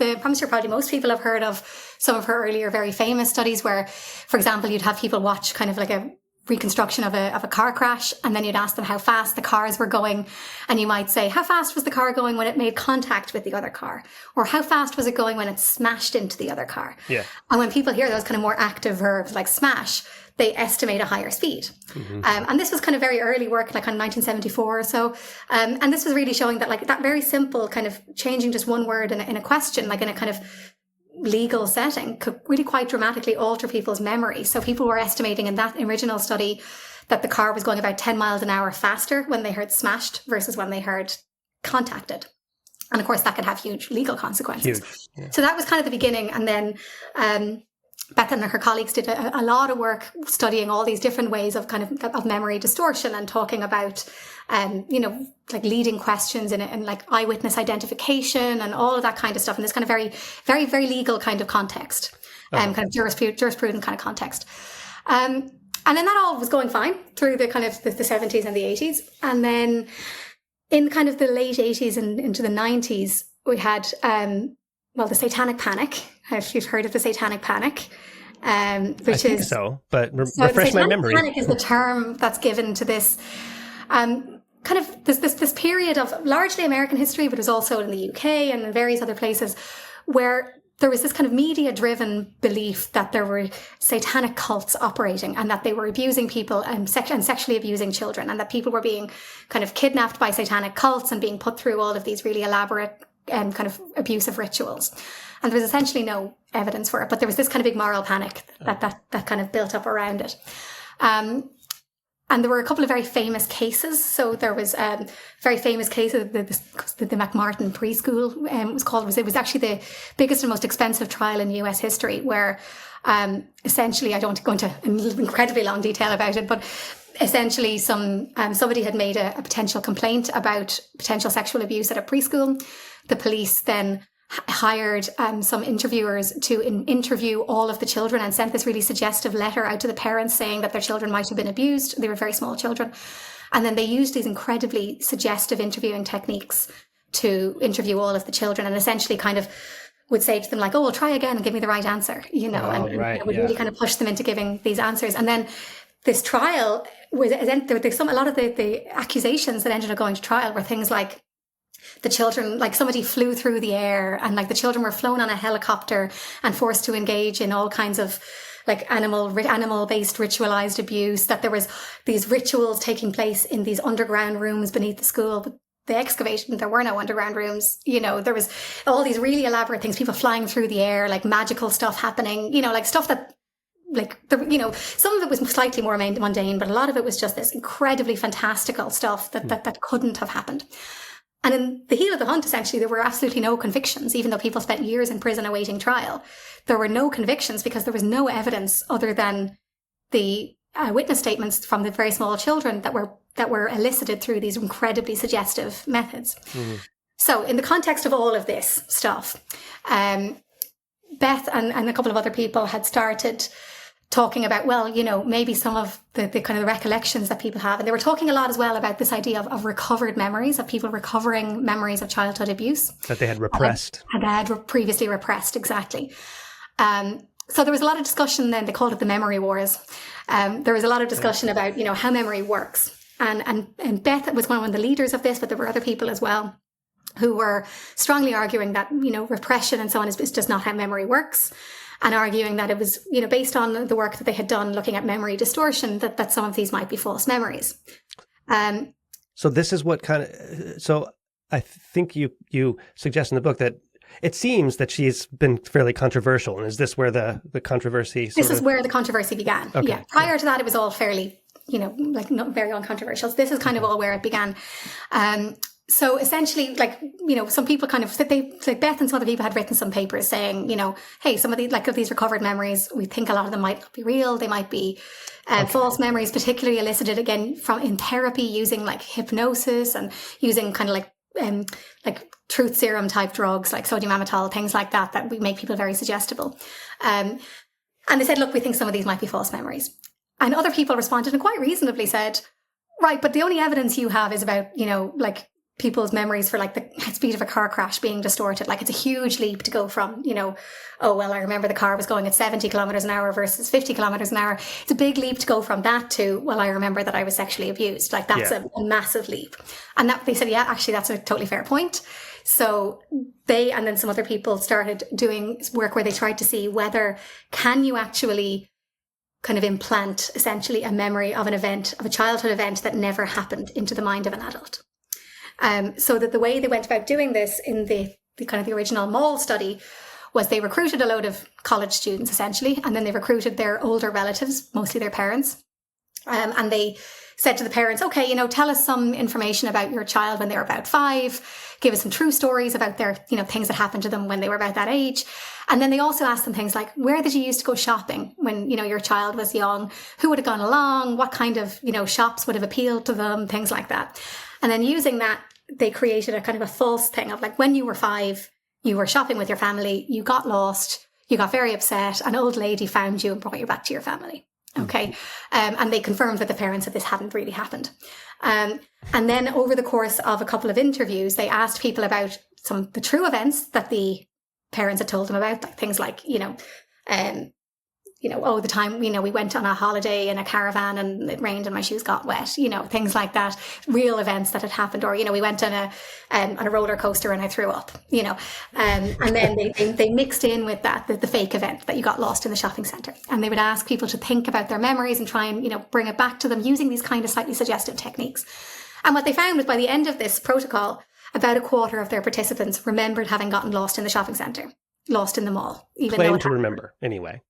people have heard of some of her earlier very famous studies where, for example, you'd have people watch kind of like a reconstruction of a car crash, and then you'd ask them how fast the cars were going, and you might say, how fast was the car going when it made contact with the other car, or how fast was it going when it smashed into the other car? Yeah. And when people hear those kind of more active verbs like smash, they estimate a higher speed. And this was kind of very early work, like kind of 1974 or so. And this was really showing that like that very simple kind of changing just one word in a question, like in a kind of legal setting, could really quite dramatically alter people's memory. So people were estimating in that original study that the car was going about 10 miles an hour faster when they heard smashed versus when they heard contacted. And of course, that could have huge legal consequences. Huge. Yeah. So that was kind of the beginning. And then Beth and her colleagues did a lot of work studying all these different ways of kind of memory distortion and talking about, like leading questions in like eyewitness identification and all of that kind of stuff. In this kind of very, very, very legal kind of context, kind of jurisprudent kind of context. And then that all was going fine through the kind of the 70s and the 80s. And then in kind of the late 80s and into the 90s, we had, the Satanic Panic. If you've heard of the Satanic Panic, which I think is so, but refresh my memory. Panic is the term that's given to this kind of this period of largely American history, but it was also in the UK and in various other places where there was this kind of media-driven belief that there were satanic cults operating and that they were abusing people and sexually abusing children, and that people were being kind of kidnapped by satanic cults and being put through all of these really elaborate kind of abusive rituals. And there was essentially no evidence for it, but there was this kind of big moral panic that kind of built up around it. And there were a couple of very famous cases. So there was a very famous case of the McMartin preschool. It was actually the biggest and most expensive trial in US history, where essentially, I don't want to go into incredibly long detail about it, but essentially somebody had made a potential complaint about potential sexual abuse at a preschool. The police then hired some interviewers to interview all of the children and sent this really suggestive letter out to the parents saying that their children might have been abused. They were very small children. And then they used these incredibly suggestive interviewing techniques to interview all of the children, and essentially kind of would say to them like, oh, well, try again and give me the right answer, and would really kind of push them into giving these answers. And then this trial was, a lot of the accusations that ended up going to trial were things like, the children, like somebody flew through the air, and like the children were flown on a helicopter and forced to engage in all kinds of like animal-based ritualized abuse, that there was these rituals taking place in these underground rooms beneath the school. But they excavated and there were no underground rooms. There was all these really elaborate things, people flying through the air, like magical stuff happening, like stuff that some of it was slightly more mundane, but a lot of it was just this incredibly fantastical stuff that couldn't have happened. And in the heel of the hunt, essentially, there were absolutely no convictions, even though people spent years in prison awaiting trial. There were no convictions because there was no evidence other than the witness statements from the very small children that were elicited through these incredibly suggestive methods. Mm-hmm. So in the context of all of this stuff, Beth and a couple of other people had started talking about, well, you know, maybe some of the kind of the recollections that people have. And they were talking a lot as well about this idea of recovered memories, of people recovering memories of childhood abuse. That they had repressed. Had previously repressed, exactly. So there was a lot of discussion then, they called it the memory wars. There was a lot of discussion about, you know, how memory works. And Beth was one of the leaders of this, but there were other people as well who were strongly arguing that, you know, repression and so on is just not how memory works. And arguing that it was, you know, based on the work that they had done looking at memory distortion, that some of these might be false memories. So this is what kind of, so I think you suggest in the book that it seems that she's been fairly controversial. And is this where the controversy This is where the controversy began. Okay. Yeah. Prior to that, it was all fairly, you know, like not very uncontroversial. So this is kind of all where it began. So essentially, like, you know, some people kind of said like Beth and some other people had written some papers saying, you know, hey, some of these, like, of these recovered memories, we think a lot of them might not be real. They might be false memories, particularly elicited again in therapy using like hypnosis and using kind of like truth serum type drugs like sodium amytal, things like that we make people very suggestible. And they said, look, we think some of these might be false memories. And other people responded and quite reasonably said, right, but the only evidence you have is about, you know, like people's memories for like the speed of a car crash being distorted. Like, it's a huge leap to go from, you know, oh, well, I remember the car was going at 70 kilometers an hour versus 50 kilometers an hour. It's a big leap to go from that to, well, I remember that I was sexually abused. Like, that's a massive leap. And that they said, yeah, actually, that's a totally fair point. So they, and then some other people started doing work where they tried to see whether can you actually kind of implant essentially a memory of an event, of a childhood event that never happened into the mind of an adult. So that the way they went about doing this in the kind of the original Mall study was they recruited a load of college students essentially, and then they recruited their older relatives, mostly their parents. And they said to the parents, okay, you know, tell us some information about your child when they were about 5, give us some true stories about their, you know, things that happened to them when they were about that age. And then they also asked them things like, where did you used to go shopping when, you know, your child was young? Who would have gone along? What kind of, you know, shops would have appealed to them? Things like that. And then using that, they created a kind of a false thing of like, when you were 5, you were shopping with your family, you got lost, you got very upset, an old lady found you and brought you back to your family. Okay. And they confirmed with the parents that this hadn't really happened. And then over the course of a couple of interviews, they asked people about some of the true events that the parents had told them about, like things like, oh, the time, you know, we went on a holiday in a caravan and it rained and my shoes got wet, you know, things like that, real events that had happened. Or, you know, we went on a roller coaster and I threw up, you know, and then they mixed in with that, the fake event that you got lost in the shopping centre. And they would ask people to think about their memories and try and, you know, bring it back to them using these kind of slightly suggestive techniques. And what they found was by the end of this protocol, about a quarter of their participants remembered having gotten lost in the shopping centre, lost in the mall. Even Claim to remember, anyway.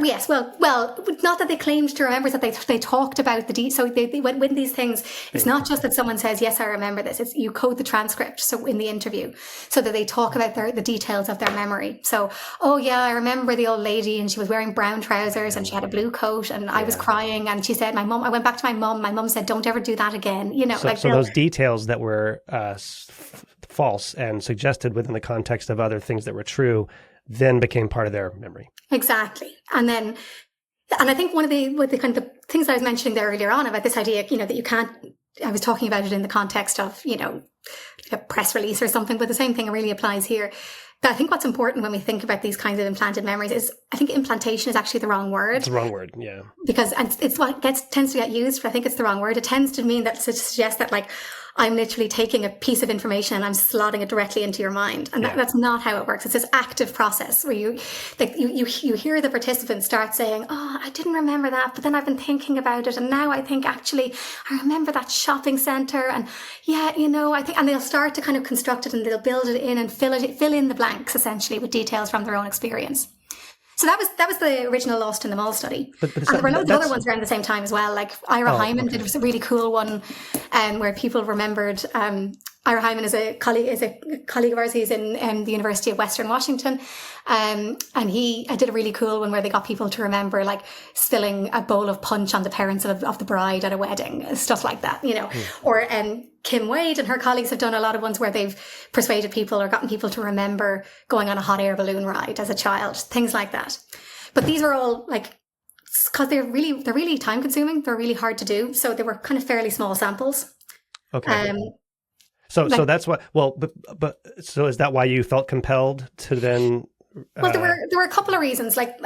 Yes, well, not that they claimed to remember, that they talked about the so they went with these things. It's not just that someone says, yes, I remember this. It's you code the transcript so in the interview so that they talk about the details of their memory. So, oh yeah, I remember the old lady and she was wearing brown trousers and she had a blue coat and I was crying and she said, I went back to my mum said, don't ever do that again. You know, so those details that were false and suggested within the context of other things that were true then became part of their memory. Exactly. And I think one of the kind of the things I was mentioning there earlier on about this idea, you know, that you can't, I was talking about it in the context of, you know, a press release or something, but the same thing really applies here. But I think what's important when we think about these kinds of implanted memories is, I think implantation is actually the wrong word. It's the wrong word, yeah. Because it's what tends to get used, but I think it's the wrong word. It tends to mean that to suggest that like, I'm literally taking a piece of information and I'm slotting it directly into your mind. And that's not how it works. It's this active process where you hear the participants start saying, oh, I didn't remember that, but then I've been thinking about it. And now I think actually I remember that shopping center. And yeah, you know, I think, and they'll start to kind of construct it and they'll build it in and fill in the blanks essentially with details from their own experience. So that was the original Lost in the Mall study. But and there were loads of other ones around the same time as well. Like Ira Hyman did a really cool one where people remembered Ira Hyman is a colleague of ours. He's in the University of Western Washington. And he did a really cool one where they got people to remember like spilling a bowl of punch on the parents of the bride at a wedding, stuff like that, you know. Or Kim Wade and her colleagues have done a lot of ones where they've persuaded people or gotten people to remember going on a hot air balloon ride as a child, things like that. But these are all like, because they're really time consuming. They're really hard to do. So they were kind of fairly small samples. Okay. So that's what, but so is that why you felt compelled to then? Well, there were a couple of reasons. Like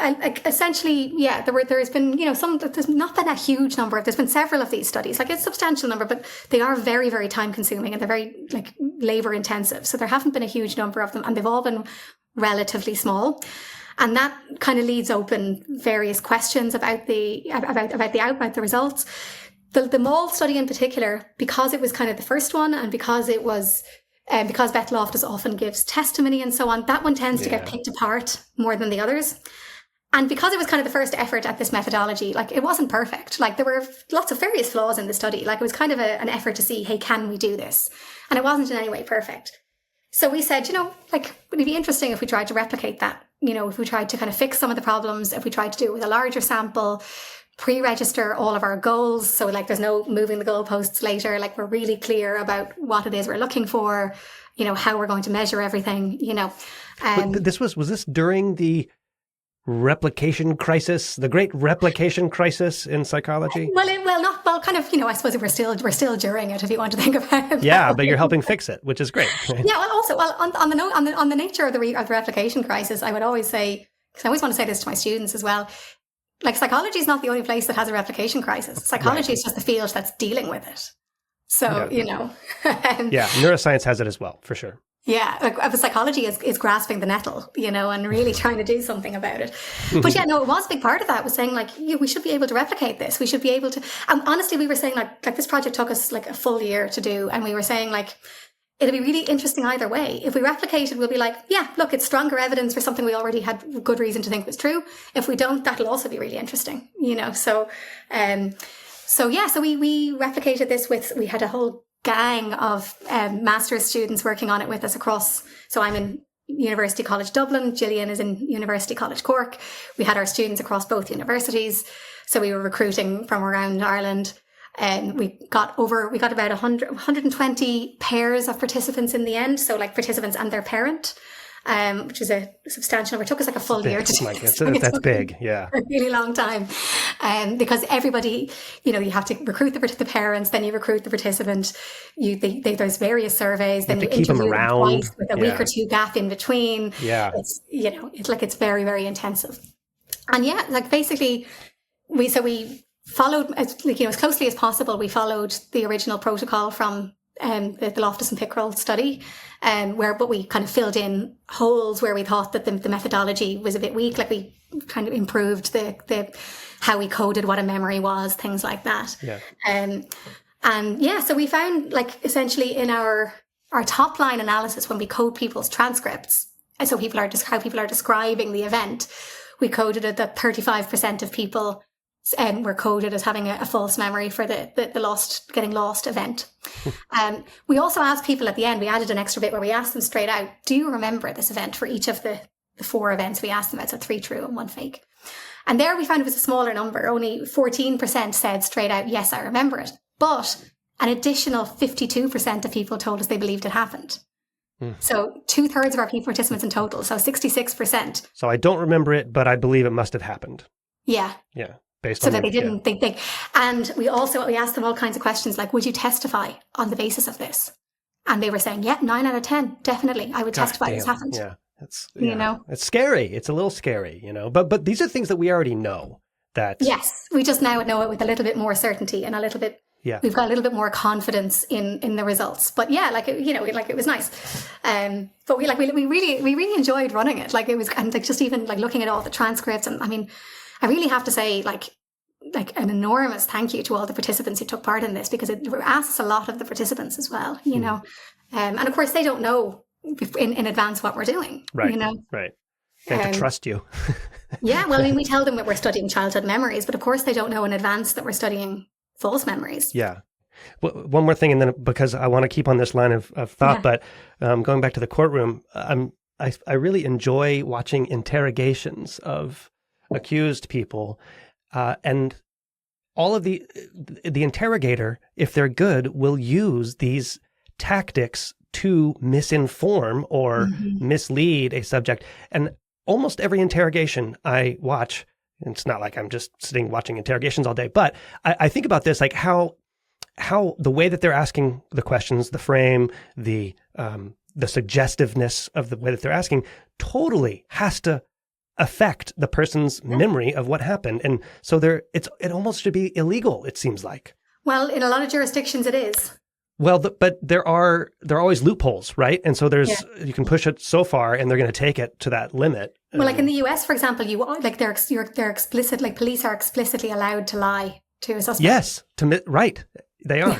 essentially, yeah, there's been, you know, there's not been a huge number. There's been several of these studies, like a substantial number, but they are very, very time consuming and they're very like labor intensive. So there haven't been a huge number of them, and they've all been relatively small. And that kind of leaves open various questions about the results. The Mall study in particular, because it was kind of the first one, and because it was, because Beth Loftus often gives testimony and so on, that one tends to get picked apart more than the others. And because it was kind of the first effort at this methodology, like it wasn't perfect. Like there were lots of various flaws in the study. Like it was kind of an effort to see, hey, can we do this? And it wasn't in any way perfect. So we said, you know, like, would it be interesting if we tried to replicate that? You know, if we tried to kind of fix some of the problems, if we tried to do it with a larger sample, pre-register all of our goals. So like there's no moving the goalposts later. Like we're really clear about what it is we're looking for, you know, how we're going to measure everything, you know. But this was this during the replication crisis, the great replication crisis in psychology? Well, kind of, you know, I suppose we're still during it, if you want to think about it. Yeah, but you're helping fix it, which is great. Yeah, well, also, on the nature of the replication crisis, I would always say, because I always want to say this to my students as well, like psychology is not the only place that has a replication crisis. Psychology is just the field that's dealing with it. So, you know. Yeah, neuroscience has it as well, for sure. Yeah, like psychology is grasping the nettle, you know, and really trying to do something about it. But yeah, no, it was a big part of that, was saying like, we should be able to replicate this. We should be able to, and honestly, we were saying like this project took us like a full year to do. And we were saying like, it'll be really interesting either way. If we replicate it, we'll be like, yeah, look, it's stronger evidence for something we already had good reason to think was true. If we don't, that'll also be really interesting, you know? So we replicated this we had a whole gang of master's students working on it with us across. So I'm in University College Dublin, Gillian is in University College Cork. We had our students across both universities. So we were recruiting from around Ireland. And we got about 120 pairs of participants in the end. So like participants and their parent, which is a substantial number. It took us like a full year to do it. That's big, yeah. A really long time. Because everybody, you know, you have to recruit the parents, then you recruit the participant. There's various surveys, then you keep them around twice with a week or two gap in between. Yeah. It's, you know, it's very, very intensive. And yeah, like basically we followed, as closely as possible. We followed the original protocol from the Loftus and Pickrell study, but we kind of filled in holes where we thought that the methodology was a bit weak. Like we kind of improved the how we coded what a memory was, things like that. Yeah. So we found like essentially in our top line analysis, when we code people's transcripts, and so how people are describing the event, we coded it that 35% of people were coded as having a false memory for the getting lost event. We also asked people at the end, we added an extra bit where we asked them straight out, do you remember this event for each of the 4 events we asked them about? So 3 true and 1 fake. And there we found it was a smaller number. Only 14% said straight out, yes, I remember it. But an additional 52% of people told us they believed it happened. So 2/3 of our participants in total. So 66%. So I don't remember it, but I believe it must have happened. Yeah. Yeah. So that they didn't think. And we asked them all kinds of questions like, would you testify on the basis of this? And they were saying, yeah, 9 out of 10, definitely. I would testify this happened. Yeah. You know, it's scary. It's a little scary, you know, but these are things that we already know that. Yes. We just now know it with a little bit more certainty and a little bit. Yeah. We've got a little bit more confidence in the results, but yeah, like, you know, like it was nice. But we really enjoyed running it. Like it was, and like just even like looking at all the transcripts. And I mean, I really have to say like an enormous thank you to all the participants who took part in this, because it asks a lot of the participants as well, you know. And of course they don't know in advance what we're doing, right? You know, right? They have to trust you. Yeah, well, I mean, we tell them that we're studying childhood memories, but of course they don't know in advance that we're studying false memories. Yeah. One more thing, and then because I want to keep on this line of thought, but going back to the courtroom, I really enjoy watching interrogations of accused people, and all of the interrogator, if they're good, will use these tactics to misinform or mislead a subject. And almost every interrogation I watch, and it's not like I'm just sitting watching interrogations all day, but I think about this, like how the way that they're asking the questions, the frame, the suggestiveness of the way that they're asking totally has to affect the person's memory of what happened. And so it almost should be illegal, it seems like. Well, in a lot of jurisdictions it is. Well, but there are always loopholes, right? And so you can push it so far, and they're going to take it to that limit. Well, like in the US, for example, they're explicit. Like police are explicitly allowed to lie to a suspect. Yes, right, they are.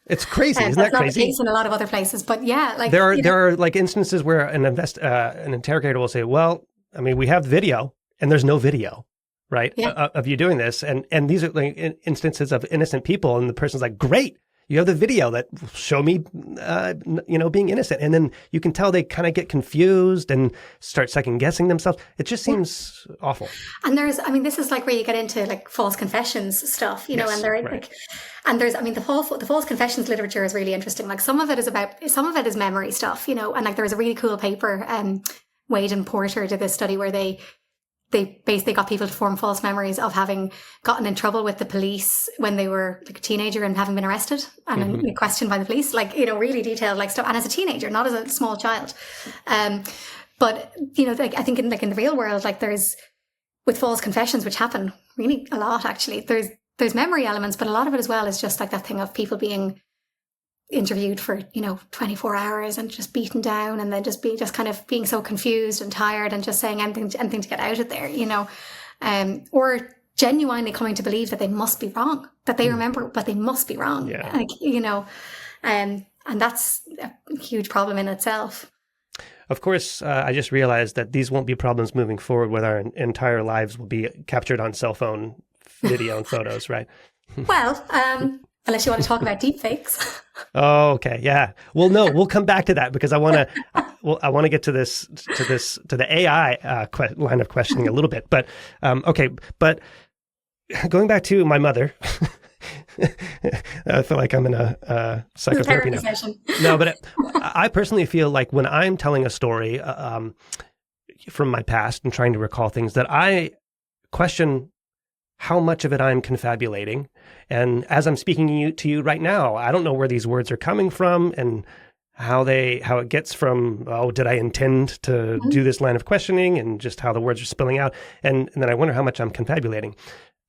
It's crazy, isn't that crazy? That's not the case in a lot of other places, but yeah, like there are like instances where an interrogator will say, "Well, I mean, we have video, and there's no video." Right, of you doing this, and these are like instances of innocent people, and the person's like, "Great, you have the video that show me, being innocent," and then you can tell they kind of get confused and start second guessing themselves. It just seems awful. And this is like where you get into like false confessions stuff, and they're like, and there's, the false confessions literature is really interesting. Like some of it is memory stuff, and like there was a really cool paper, Wade and Porter did this study where they basically got people to form false memories of having gotten in trouble with the police when they were like a teenager and having been arrested and then questioned by the police, like, really detailed like stuff. And as a teenager, not as a small child. But, like I think in the real world, like there's with false confessions, which happen really a lot, actually, there's memory elements, but a lot of it as well is just like that thing of people being interviewed for 24 hours and just beaten down, and then just kind of being so confused and tired and just saying anything to get out of there, or genuinely coming to believe that they must be wrong, that they remember, but they must be wrong. Like, and that's a huge problem in itself. Of course, I just realized that these won't be problems moving forward, with our entire lives will be captured on cell phone video and photos, right? Well, unless you want to talk about deepfakes. Oh, okay. Yeah. Well, no, we'll come back to that because I want to get to the AI line of questioning a little bit. But okay. But going back to my mother, I feel like I'm in a psychotherapy now. Session. No, but I personally feel like when I'm telling a story from my past and trying to recall things, that I question how much of it I'm confabulating. And as I'm speaking to you right now, I don't know where these words are coming from and how it gets from, did I intend to do this line of questioning, and just how the words are spilling out. And then I wonder how much I'm confabulating.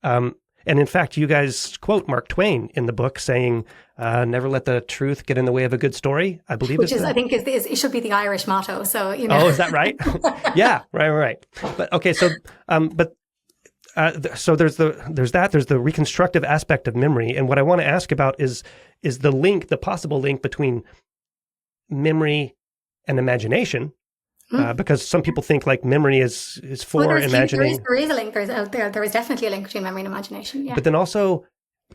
And in fact, you guys quote Mark Twain in the book saying, never let the truth get in the way of a good story, I believe. Which I think it should be the Irish motto. So, Oh, is that right? Yeah, right. But okay, so, so there's the reconstructive aspect of memory, and what I want to ask about is the possible link between memory and imagination, because some people think like memory is for imagining. There is a link. There is definitely a link between memory and imagination. Yeah. But then also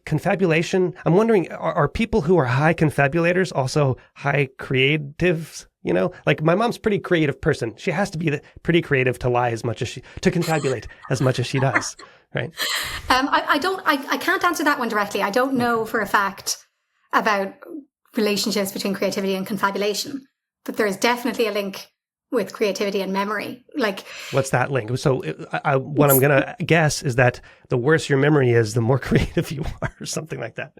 confabulation. I'm wondering, are people who are high confabulators also high creatives? Like my mom's a pretty creative person. She has to be pretty creative to lie to confabulate as much as she does, right? I can't answer that one directly. I don't know for a fact about relationships between creativity and confabulation, but there is definitely a link with creativity and memory. Like, what's that link? So what I'm going to guess is that the worse your memory is, the more creative you are, or something like that.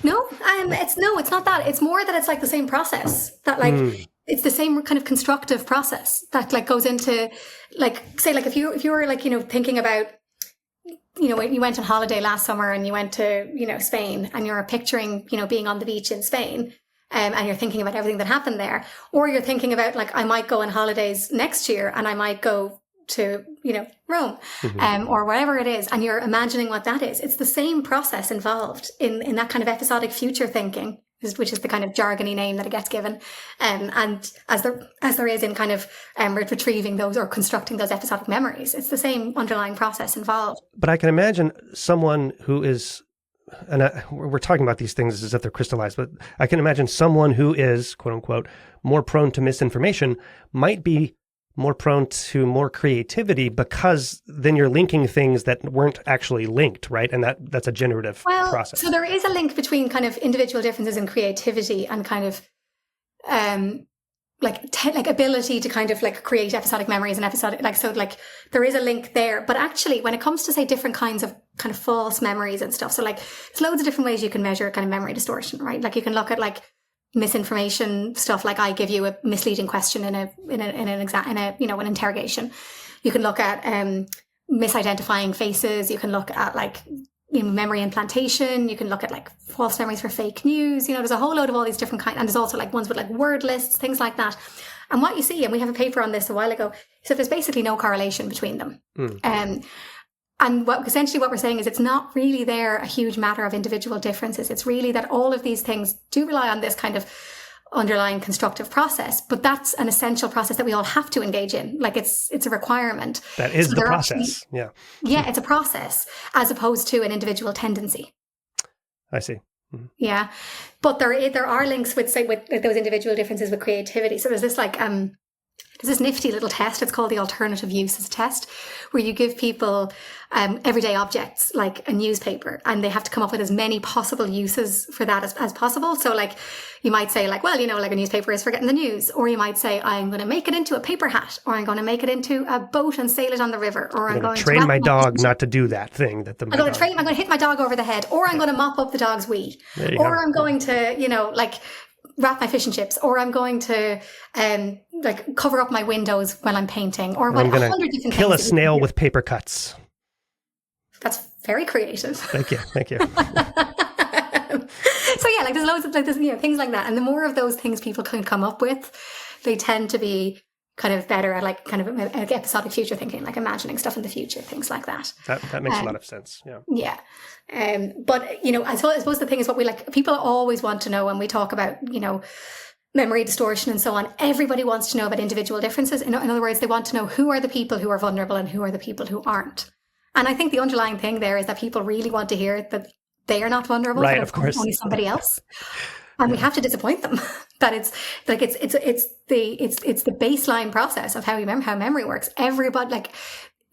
No, it's not that. It's more that it's like the same process that like, it's the same kind of constructive process that like goes into like, say like if you were like, thinking about, when you went on holiday last summer and you went to, Spain, and you're picturing, being on the beach in Spain, and you're thinking about everything that happened there, or you're thinking about like, I might go on holidays next year and I might go to, Rome, or wherever it is. And you're imagining what that is. It's the same process involved in that kind of episodic future thinking, which is the kind of jargony name that it gets given. And as there is in kind of retrieving those or constructing those episodic memories, it's the same underlying process involved. But I can imagine someone who is and we're talking about these things as if they're crystallized, but I can imagine someone who is, quote unquote, more prone to misinformation might be more prone to more creativity, because then you're linking things that weren't actually linked, right? And that's a generative process. So there is a link between kind of individual differences in creativity and kind of like ability to kind of like create episodic memories and episodic, like, so like there is a link there. But actually, when it comes to say different kinds of kind of false memories and stuff, so like there's loads of different ways you can measure kind of memory distortion, right? Like you can look at like misinformation stuff, like I give you a misleading question in an interrogation. You can look at misidentifying faces. You can look at like memory implantation. You can look at like false memories for fake news. There's a whole load of all these different kinds, and there's also like ones with like word lists, things like that. And what you see, and we have a paper on this a while ago, is that there's basically no correlation between them. And essentially what we're saying is it's not really there a huge matter of individual differences. It's really that all of these things do rely on this kind of underlying constructive process, but that's an essential process that we all have to engage in. Like it's a requirement. That is the process. Yeah, it's a process as opposed to an individual tendency. I see. Mm-hmm. Yeah. But there are links with those individual differences with creativity. So there's this like, there's this nifty little test. It's called the alternative uses test, where you give people everyday objects like a newspaper, and they have to come up with as many possible uses for that as possible. So like you might say like, well, like a newspaper is for getting the news. Or you might say, I'm going to make it into a paper hat, or I'm going to make it into a boat and sail it on the river, or I'm going to train my dog not to do that thing that I'm going to hit my dog over the head, or I'm going to mop up the dog's wee, or I'm going to, like wrap my fish and chips, or I'm going to like cover up my windows while I'm painting, or I'm going to kill a snail with paper cuts. That's very creative. Thank you. So yeah, like there's loads of like this, things like that, and the more of those things people can come up with, they tend to be kind of better at like kind of episodic future thinking, like imagining stuff in the future, things like that. That makes a lot of sense. Yeah. But I suppose the thing is, what we like, people always want to know when we talk about memory distortion and so on. Everybody wants to know about individual differences. In other words, they want to know who are the people who are vulnerable and who are the people who aren't. And I think the underlying thing there is that people really want to hear that they are not vulnerable. Right, of course. Only somebody else. And we have to disappoint them that it's like it's the baseline process of how memory works. Everybody, like,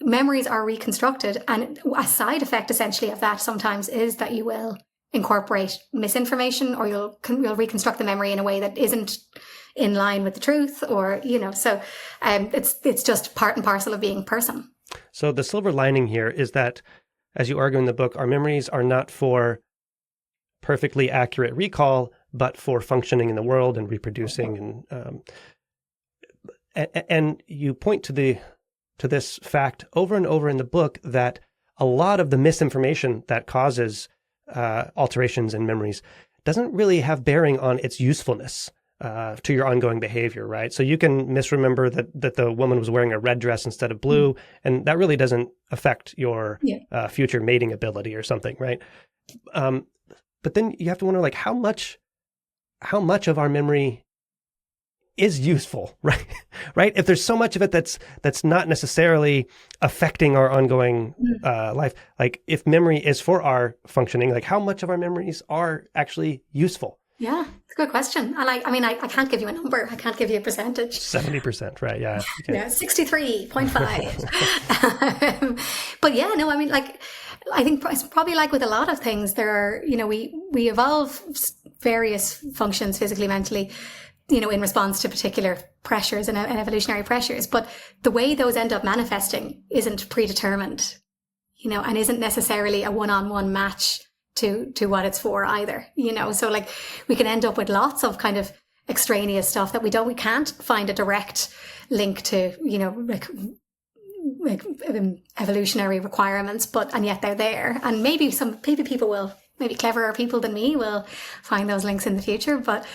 memories are reconstructed, and a side effect essentially of that sometimes is that you will incorporate misinformation, or you'll reconstruct the memory in a way that isn't in line with the truth, or so it's just part and parcel of being a person. So the silver lining here is that, as you argue in the book, our memories are not for perfectly accurate recall, but for functioning in the world and reproducing. And you point to this fact over and over in the book, that a lot of the misinformation that causes alterations in memories doesn't really have bearing on its usefulness to your ongoing behavior, right? So you can misremember that the woman was wearing a red dress instead of blue, and that really doesn't affect your future mating ability or something, right? But then you have to wonder, like, how much of our memory is useful, right? Right? If there's so much of it that's not necessarily affecting our ongoing life, like if memory is for our functioning, like how much of our memories are actually useful? Yeah, it's a good question. And I can't give you a number. I can't give you a percentage. 70%, right? Yeah. Okay. Yeah, 63.5. But yeah, no, like, I think it's probably like with a lot of things, there are, we evolve various functions physically, mentally, in response to particular pressures and evolutionary pressures. But the way those end up manifesting isn't predetermined, and isn't necessarily a one-on-one match to what it's for either, So like we can end up with lots of kind of extraneous stuff that we can't find a direct link to, like evolutionary requirements, and yet they're there. And maybe maybe cleverer people than me will find those links in the future. But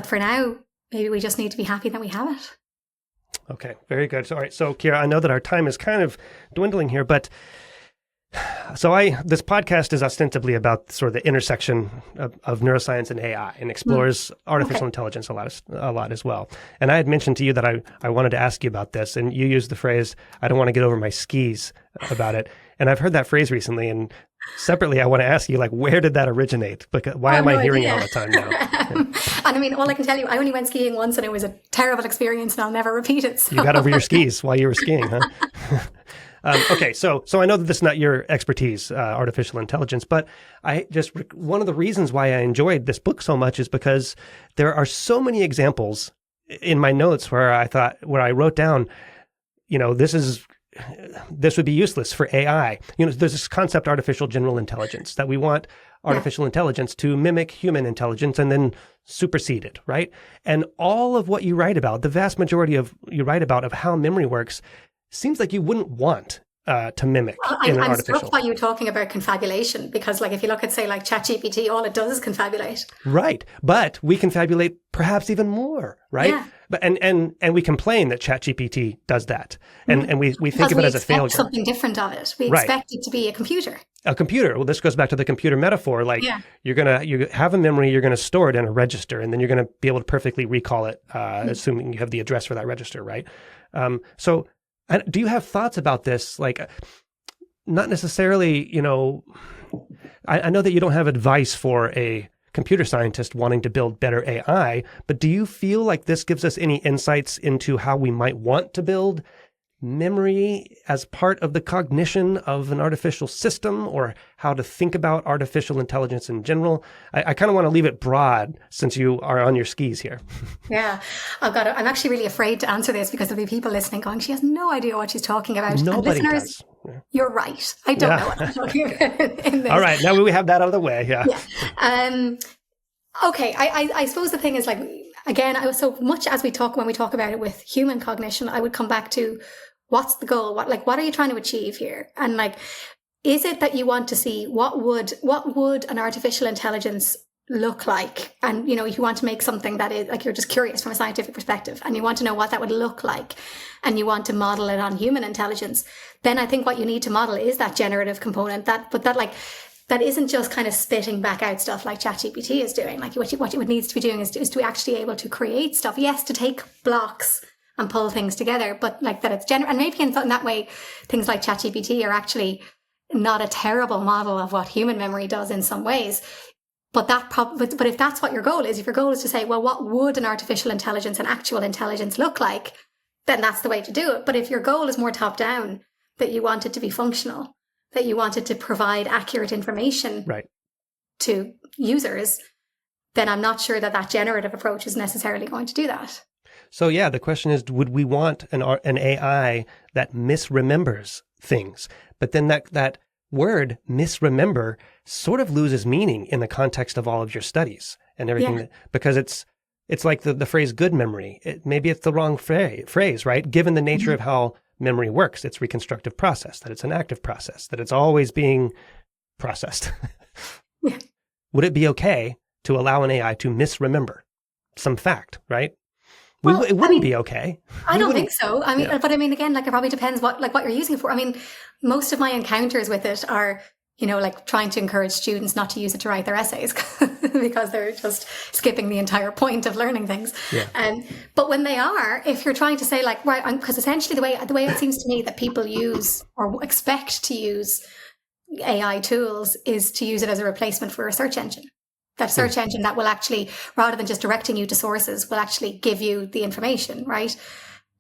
for now, maybe we just need to be happy that we have it. Okay, very good. So, all right. So, Ciara, I know that our time is kind of dwindling here, but So this podcast is ostensibly about sort of the intersection of neuroscience and AI, and explores artificial intelligence a lot as well. And I had mentioned to you that I wanted to ask you about this, and you used the phrase, "I don't want to get over my skis" about it. And I've heard that phrase recently, and separately, I want to ask you, like, where did that originate? Because why am I hearing it all the time now? And I mean, all I can tell you, I only went skiing once, and it was a terrible experience, and I'll never repeat it. So. You got over your skis while you were skiing, huh? Okay, so I know that this is not your expertise, artificial intelligence, but one of the reasons why I enjoyed this book so much is because there are so many examples in my notes where I wrote down, this would be useless for AI. There's this concept, artificial general intelligence, that we want artificial intelligence to mimic human intelligence and then supersede it, right? And all of what you write about, the vast majority of how memory works, seems like you wouldn't want to mimic in an artificial. I'm struck by you talking about confabulation, because if you look at, say, like ChatGPT, all it does is confabulate. Right. But we confabulate perhaps even more, right? Yeah. But and we complain that ChatGPT does that. And we think of it as a failure. We expect something different of it. We expect it to be a computer. A computer. Well, this goes back to the computer metaphor. You have a memory, you're going to store it in a register, and then you're going to be able to perfectly recall it, assuming you have the address for that register, right? So do you have thoughts about this? Not necessarily, I know that you don't have advice for a computer scientist wanting to build better AI, but do you feel like this gives us any insights into how we might want to build memory as part of the cognition of an artificial system, or how to think about artificial intelligence in general? I kind of want to leave it broad since you are on your skis here. Yeah, I'm actually really afraid to answer this, because there'll be people listening going, she has no idea what she's talking about. Nobody and listeners, does. Yeah. You're right. I don't know what I'm talking about in this. All right, now we have that out of the way. Yeah. Okay, I suppose the thing is, again, so much as when we talk about it with human cognition, I would come back to, what's the goal? What are you trying to achieve here? And is it that you want to see what would an artificial intelligence look like? And, if you want to make something that is you're just curious from a scientific perspective, and you want to know what that would look like, and you want to model it on human intelligence, then I think what you need to model is that generative component, that isn't just kind of spitting back out stuff like ChatGPT is doing. What it needs to be doing is to actually able to create stuff. Yes, to take blocks and pull things together, but that it's and maybe in that way, things like ChatGPT are actually not a terrible model of what human memory does in some ways. But but if that's what your goal is, if your goal is to say, well, what would an artificial intelligence and actual intelligence look like, then that's the way to do it. But if your goal is more top down, that you want it to be functional, that you want it to provide accurate information to users, then I'm not sure that generative approach is necessarily going to do that. So yeah, the question is, would we want an AI that misremembers things? But then that word misremember sort of loses meaning in the context of all of your studies and everything, because it's like the phrase good memory. Maybe it's the wrong phrase, right? Given the nature of how memory works, it's reconstructive process, that it's an active process, that it's always being processed. Would it be okay to allow an AI to misremember some fact, right? It wouldn't be okay. I don't think so. But again, it probably depends what you're using it for. Most of my encounters with it are, trying to encourage students not to use it to write their essays because they're just skipping the entire point of learning things. Yeah. But when they are, if you're trying to say because essentially the way it seems to me that people use or expect to use AI tools is to use it as a replacement for a search engine. That search engine that will actually, rather than just directing you to sources, will actually give you the information, right?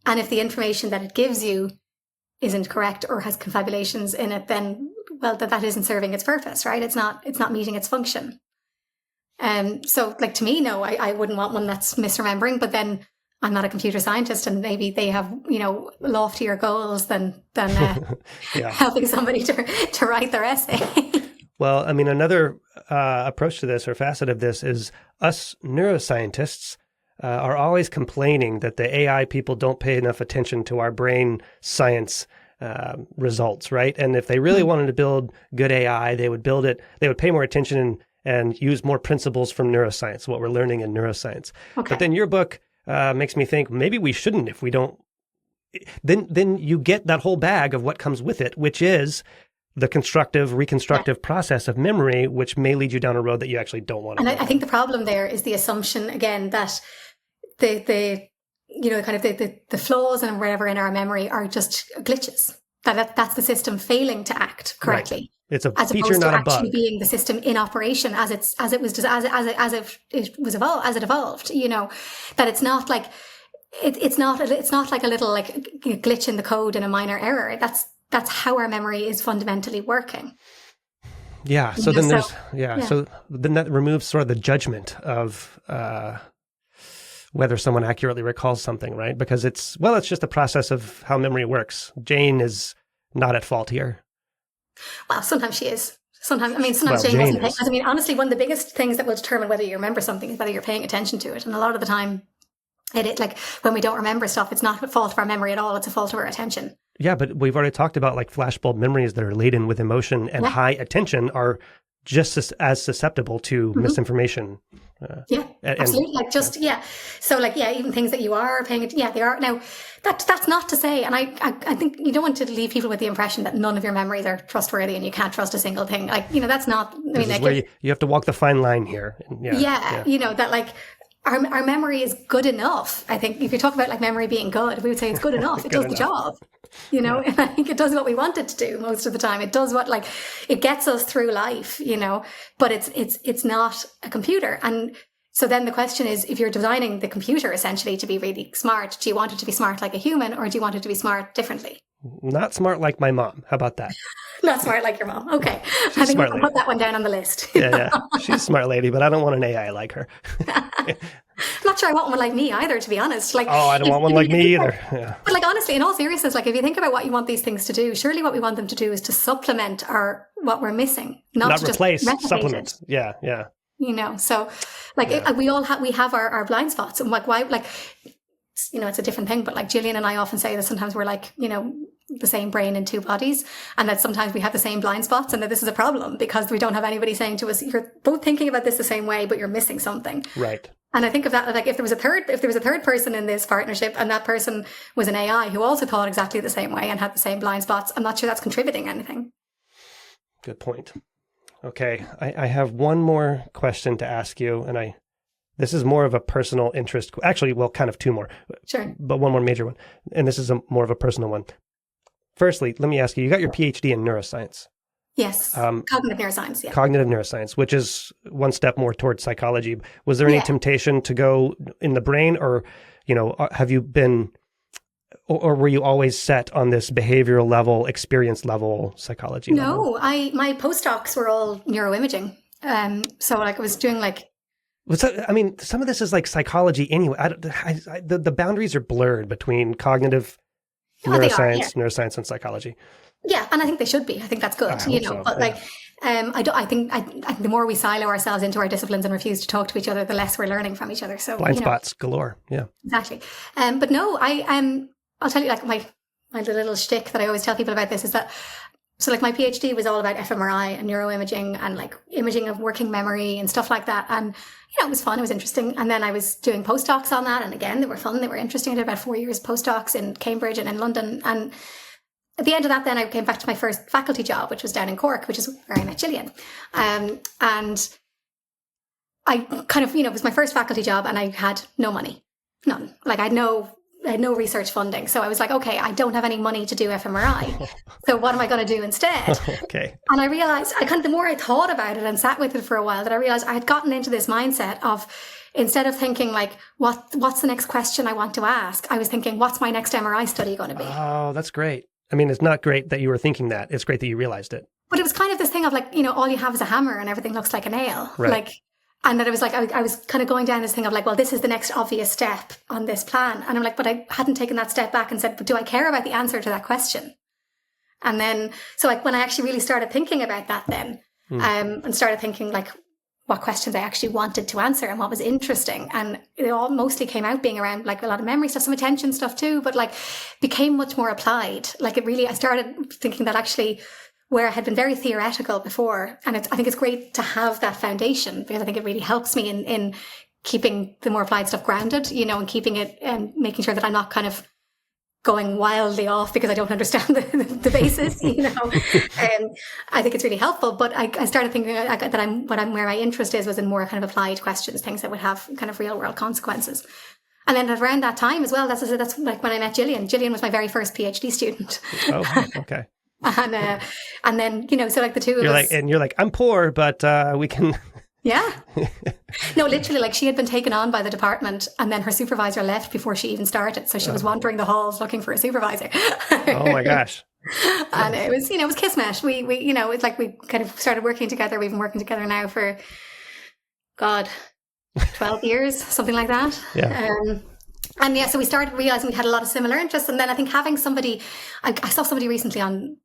And if the information that it gives you isn't correct or has confabulations in it, then, that isn't serving its purpose, right? It's not meeting its function. So to me, no, I wouldn't want one that's misremembering, but then I'm not a computer scientist, and maybe they have, loftier goals than helping somebody to write their essay. Well, another approach to this, or facet of this, is us neuroscientists are always complaining that the AI people don't pay enough attention to our brain science results, right? And if they really wanted to build good AI, they would build it, they would pay more attention and use more principles from neuroscience, what we're learning in neuroscience. Okay. But then your book makes me think maybe we shouldn't if we don't. Then you get that whole bag of what comes with it, which is the constructive, reconstructive process of memory, which may lead you down a road that you actually don't want to. And I think the problem there is the assumption, again, that the flaws and whatever in our memory are just glitches. That's the system failing to act correctly. Right. It's a as feature, opposed not to a bug. Actually being the system in operation as it evolved. That it's not like it's not like a little like glitch in the code and a minor error. That's how our memory is fundamentally working. Yeah. So then So then that removes sort of the judgment of whether someone accurately recalls something, right? Because it's just a process of how memory works. Jane is not at fault here. Well, sometimes she is. Sometimes Jane wasn't paying. Honestly, one of the biggest things that will determine whether you remember something is whether you're paying attention to it. And a lot of the time, like when we don't remember stuff, it's not a fault of our memory at all. It's a fault of our attention. Yeah, but we've already talked about like flashbulb memories that are laden with emotion and high attention are just as susceptible to misinformation. Absolutely. So even things that you are paying attention, they are. Now, that's not to say, and I think you don't want to leave people with the impression that none of your memories are trustworthy and you can't trust a single thing. That's not, where you have to walk the fine line here. That like, our memory is good enough. I think if you talk about like memory being good, we would say it's good enough. It does the job, and I think it does what we want it to do most of the time. It does what it gets us through life, but it's not a computer. And so then the question is, if you're designing the computer essentially to be really smart, do you want it to be smart like a human or do you want it to be smart differently? Not smart like my mom. How about that? Not smart like your mom. Okay. I think I'll put that one down on the list. Yeah. She's a smart lady, but I don't want an AI like her. I'm not sure I want one like me either, to be honest. I don't want one like me either. Yeah. But honestly, in all seriousness, if you think about what you want these things to do, surely what we want them to do is to supplement what we're missing, not to replace, just supplement. It. Yeah. So we have our blind spots, and why it's a different thing, but Gillian and I often say that sometimes we're the same brain in two bodies, and that sometimes we have the same blind spots, and that this is a problem because we don't have anybody saying to us, you're both thinking about this the same way, but you're missing something. Right. And I think of that, if there was a third person in this partnership and that person was an AI who also thought exactly the same way and had the same blind spots, I'm not sure that's contributing anything. Good point. Okay. I have one more question to ask you, and this is more of a personal interest. Actually, kind of two more. Sure. But one more major one. And this is more of a personal one. Firstly, let me ask you got your PhD in neuroscience. Yes. Cognitive neuroscience, yeah. Cognitive neuroscience, which is one step more towards psychology. Was there any temptation to go in the brain, or, have you been, or were you always set on this behavioral level, experience level psychology? No, my postdocs were all neuroimaging. So I was doing some of this is like psychology anyway. The boundaries are blurred between cognitive neuroscience and psychology. Yeah, and I think they should be. I think that's good, So, but I think the more we silo ourselves into our disciplines and refuse to talk to each other, the less we're learning from each other. So blind spots galore. Yeah, exactly. But no, I'll tell you my little shtick that I always tell people about this is that. So my PhD was all about fMRI and neuroimaging and imaging of working memory and stuff like that. And, it was fun. It was interesting. And then I was doing postdocs on that. And again, they were fun. They were interesting. I did about 4 years postdocs in Cambridge and in London. And at the end of that, then I came back to my first faculty job, which was down in Cork, which is where I met Gillian. And I kind of, it was my first faculty job and I had no money. None. I had no research funding. So I was okay, I don't have any money to do fMRI. So what am I going to do instead? Okay. And I realized, the more I thought about it and sat with it for a while, that I realized I had gotten into this mindset of, instead of thinking what's the next question I want to ask, I was thinking, what's my next MRI study going to be? Oh, that's great. It's not great that you were thinking that. It's great that you realized it. But it was kind of this thing of all you have is a hammer and everything looks like a nail. Right. And that it was I was kind of going down this thing of this is the next obvious step on this plan. And I'm but I hadn't taken that step back and said, but do I care about the answer to that question? And then, so when I actually really started thinking about that then, and started thinking what questions I actually wanted to answer and what was interesting. And it all mostly came out being around a lot of memory stuff, some attention stuff too, but became much more applied. I started thinking that actually, where I had been very theoretical before. And I think it's great to have that foundation because I think it really helps me in keeping the more applied stuff grounded, and keeping it and making sure that I'm not kind of going wildly off because I don't understand the basis, I think it's really helpful. But I started thinking that where my interest was in more kind of applied questions, things that would have kind of real world consequences. And then around that time as well, that's like when I met Gillian. Gillian was my very first PhD student. Oh, okay. And then, so like the two of us. You're like, I'm poor, but we can. Yeah. No, literally, like she had been taken on by the department and then her supervisor left before she even started. So she was wandering the halls looking for a supervisor. Oh my gosh. And it was, it was kismet. We it's like we kind of started working together. We've been working together now for, 12 years, something like that. Yeah. And so we started realizing we had a lot of similar interests. And then I think having somebody, I saw somebody recently on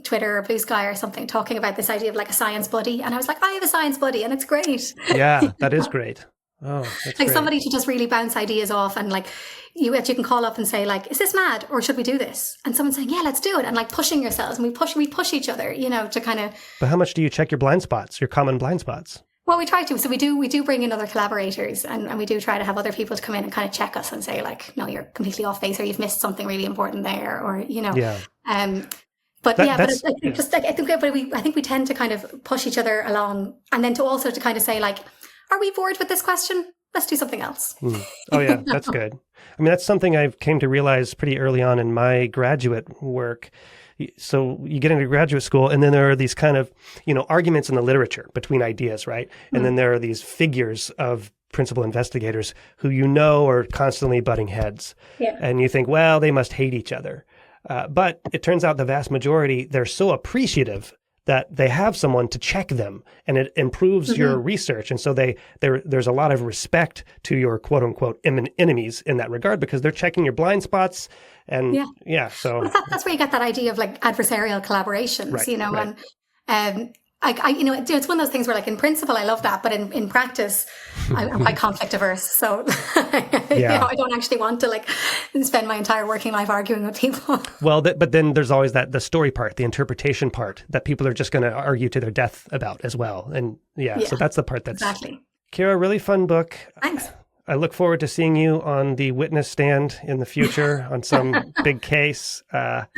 Twitter or Blue Sky or something talking about this idea of like a science buddy. And I was like, I have a science buddy and it's great. Yeah, that is great. Oh, that's like great. Somebody to just really bounce ideas off and like you can call up and say like, is this mad or should we do this? And someone saying, yeah, let's do it. And like pushing yourselves and we push each other, to kind of. But how much do you check your blind spots, your common blind spots? Well, we try to. So we do bring in other collaborators and we do try to have other people to come in and kind of check us and say like, no, you're completely off base or you've missed something really important there or, Yeah. But I think we tend to kind of push each other along and then to kind of say like, are we bored with this question? Let's do something else. Oh yeah, that's good. I mean, that's something I came to realize pretty early on in my graduate work. So you get into graduate school and then there are these kind of, arguments in the literature between ideas, right? And then there are these figures of principal investigators who are constantly butting heads. Yeah. And you think, well, they must hate each other. But it turns out the vast majority, they're so appreciative that they have someone to check them and it improves your research. And so there's a lot of respect to your quote unquote enemies in that regard because they're checking your blind spots. And so well, that's where you get that idea of like adversarial collaborations, right. and it's one of those things where like in principle I love that, but in practice I'm quite conflict averse. So I don't actually want to like spend my entire working life arguing with people. Well, but then there's always the story part, the interpretation part that people are just going to argue to their death about as well. And so that's the part that's exactly. Ciara, really fun book. Thanks. I look forward to seeing you on the witness stand in the future on some big case. And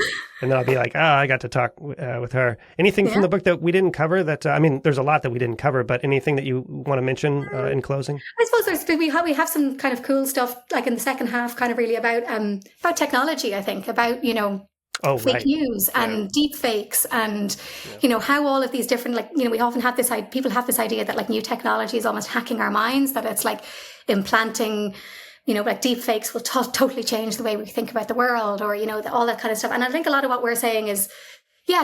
then I'll be like, I got to talk with her. Anything from the book that we didn't cover that, there's a lot that we didn't cover, but anything that you want to mention in closing? I suppose we have some kind of cool stuff like in the second half kind of really about technology, I think, about, fake news and deep fakes and, how all of these different, we often have people have this idea that like new technology is almost hacking our minds, that it's like implanting, like deep fakes will totally change the way we think about the world or, all that kind of stuff. And I think a lot of what we're saying is,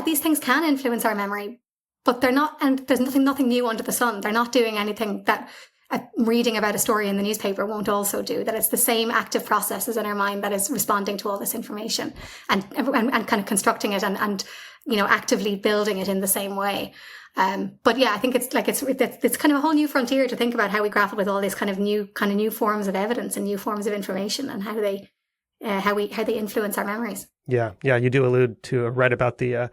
these things can influence our memory, but they're not, and there's nothing new under the sun. They're not doing anything that reading about a story in the newspaper won't also do, that it's the same active processes in our mind that is responding to all this information and kind of constructing it and actively building it in the same way. But I think it's kind of a whole new frontier to think about how we grapple with all these kind of new forms of evidence and new forms of information and how they influence our memories. Yeah. You do allude to write about the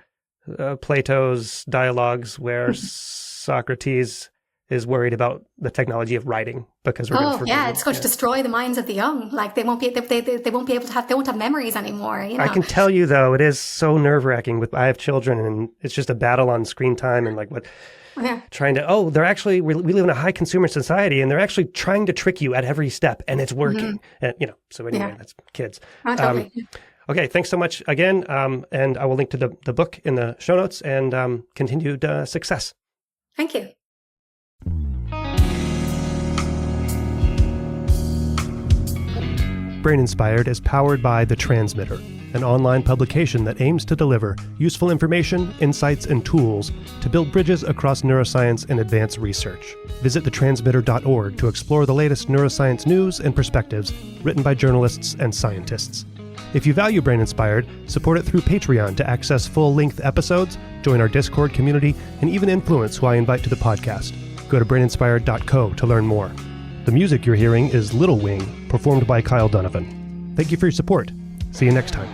Plato's dialogues where Socrates is worried about the technology of writing because we're going to forget. It's going to destroy the minds of the young. Like they won't be able to have, they won't have memories anymore. I can tell you though, it is so nerve-wracking. I have children and it's just a battle on screen time and like trying to, they're actually, we live in a high consumer society and they're actually trying to trick you at every step and it's working. And, so anyway, that's kids. Oh, totally. Okay, thanks so much again. And I will link to the book in the show notes and continued success. Thank you. Brain Inspired is powered by The Transmitter, an online publication that aims to deliver useful information, insights, and tools to build bridges across neuroscience and advance research. Visit thetransmitter.org to explore the latest neuroscience news and perspectives written by journalists and scientists. If you value Brain Inspired, support it through Patreon to access full-length episodes, join our Discord community, and even influence who I invite to the podcast. Go to braininspired.co to learn more. The music you're hearing is Little Wing, performed by Kyle Donovan. Thank you for your support. See you next time.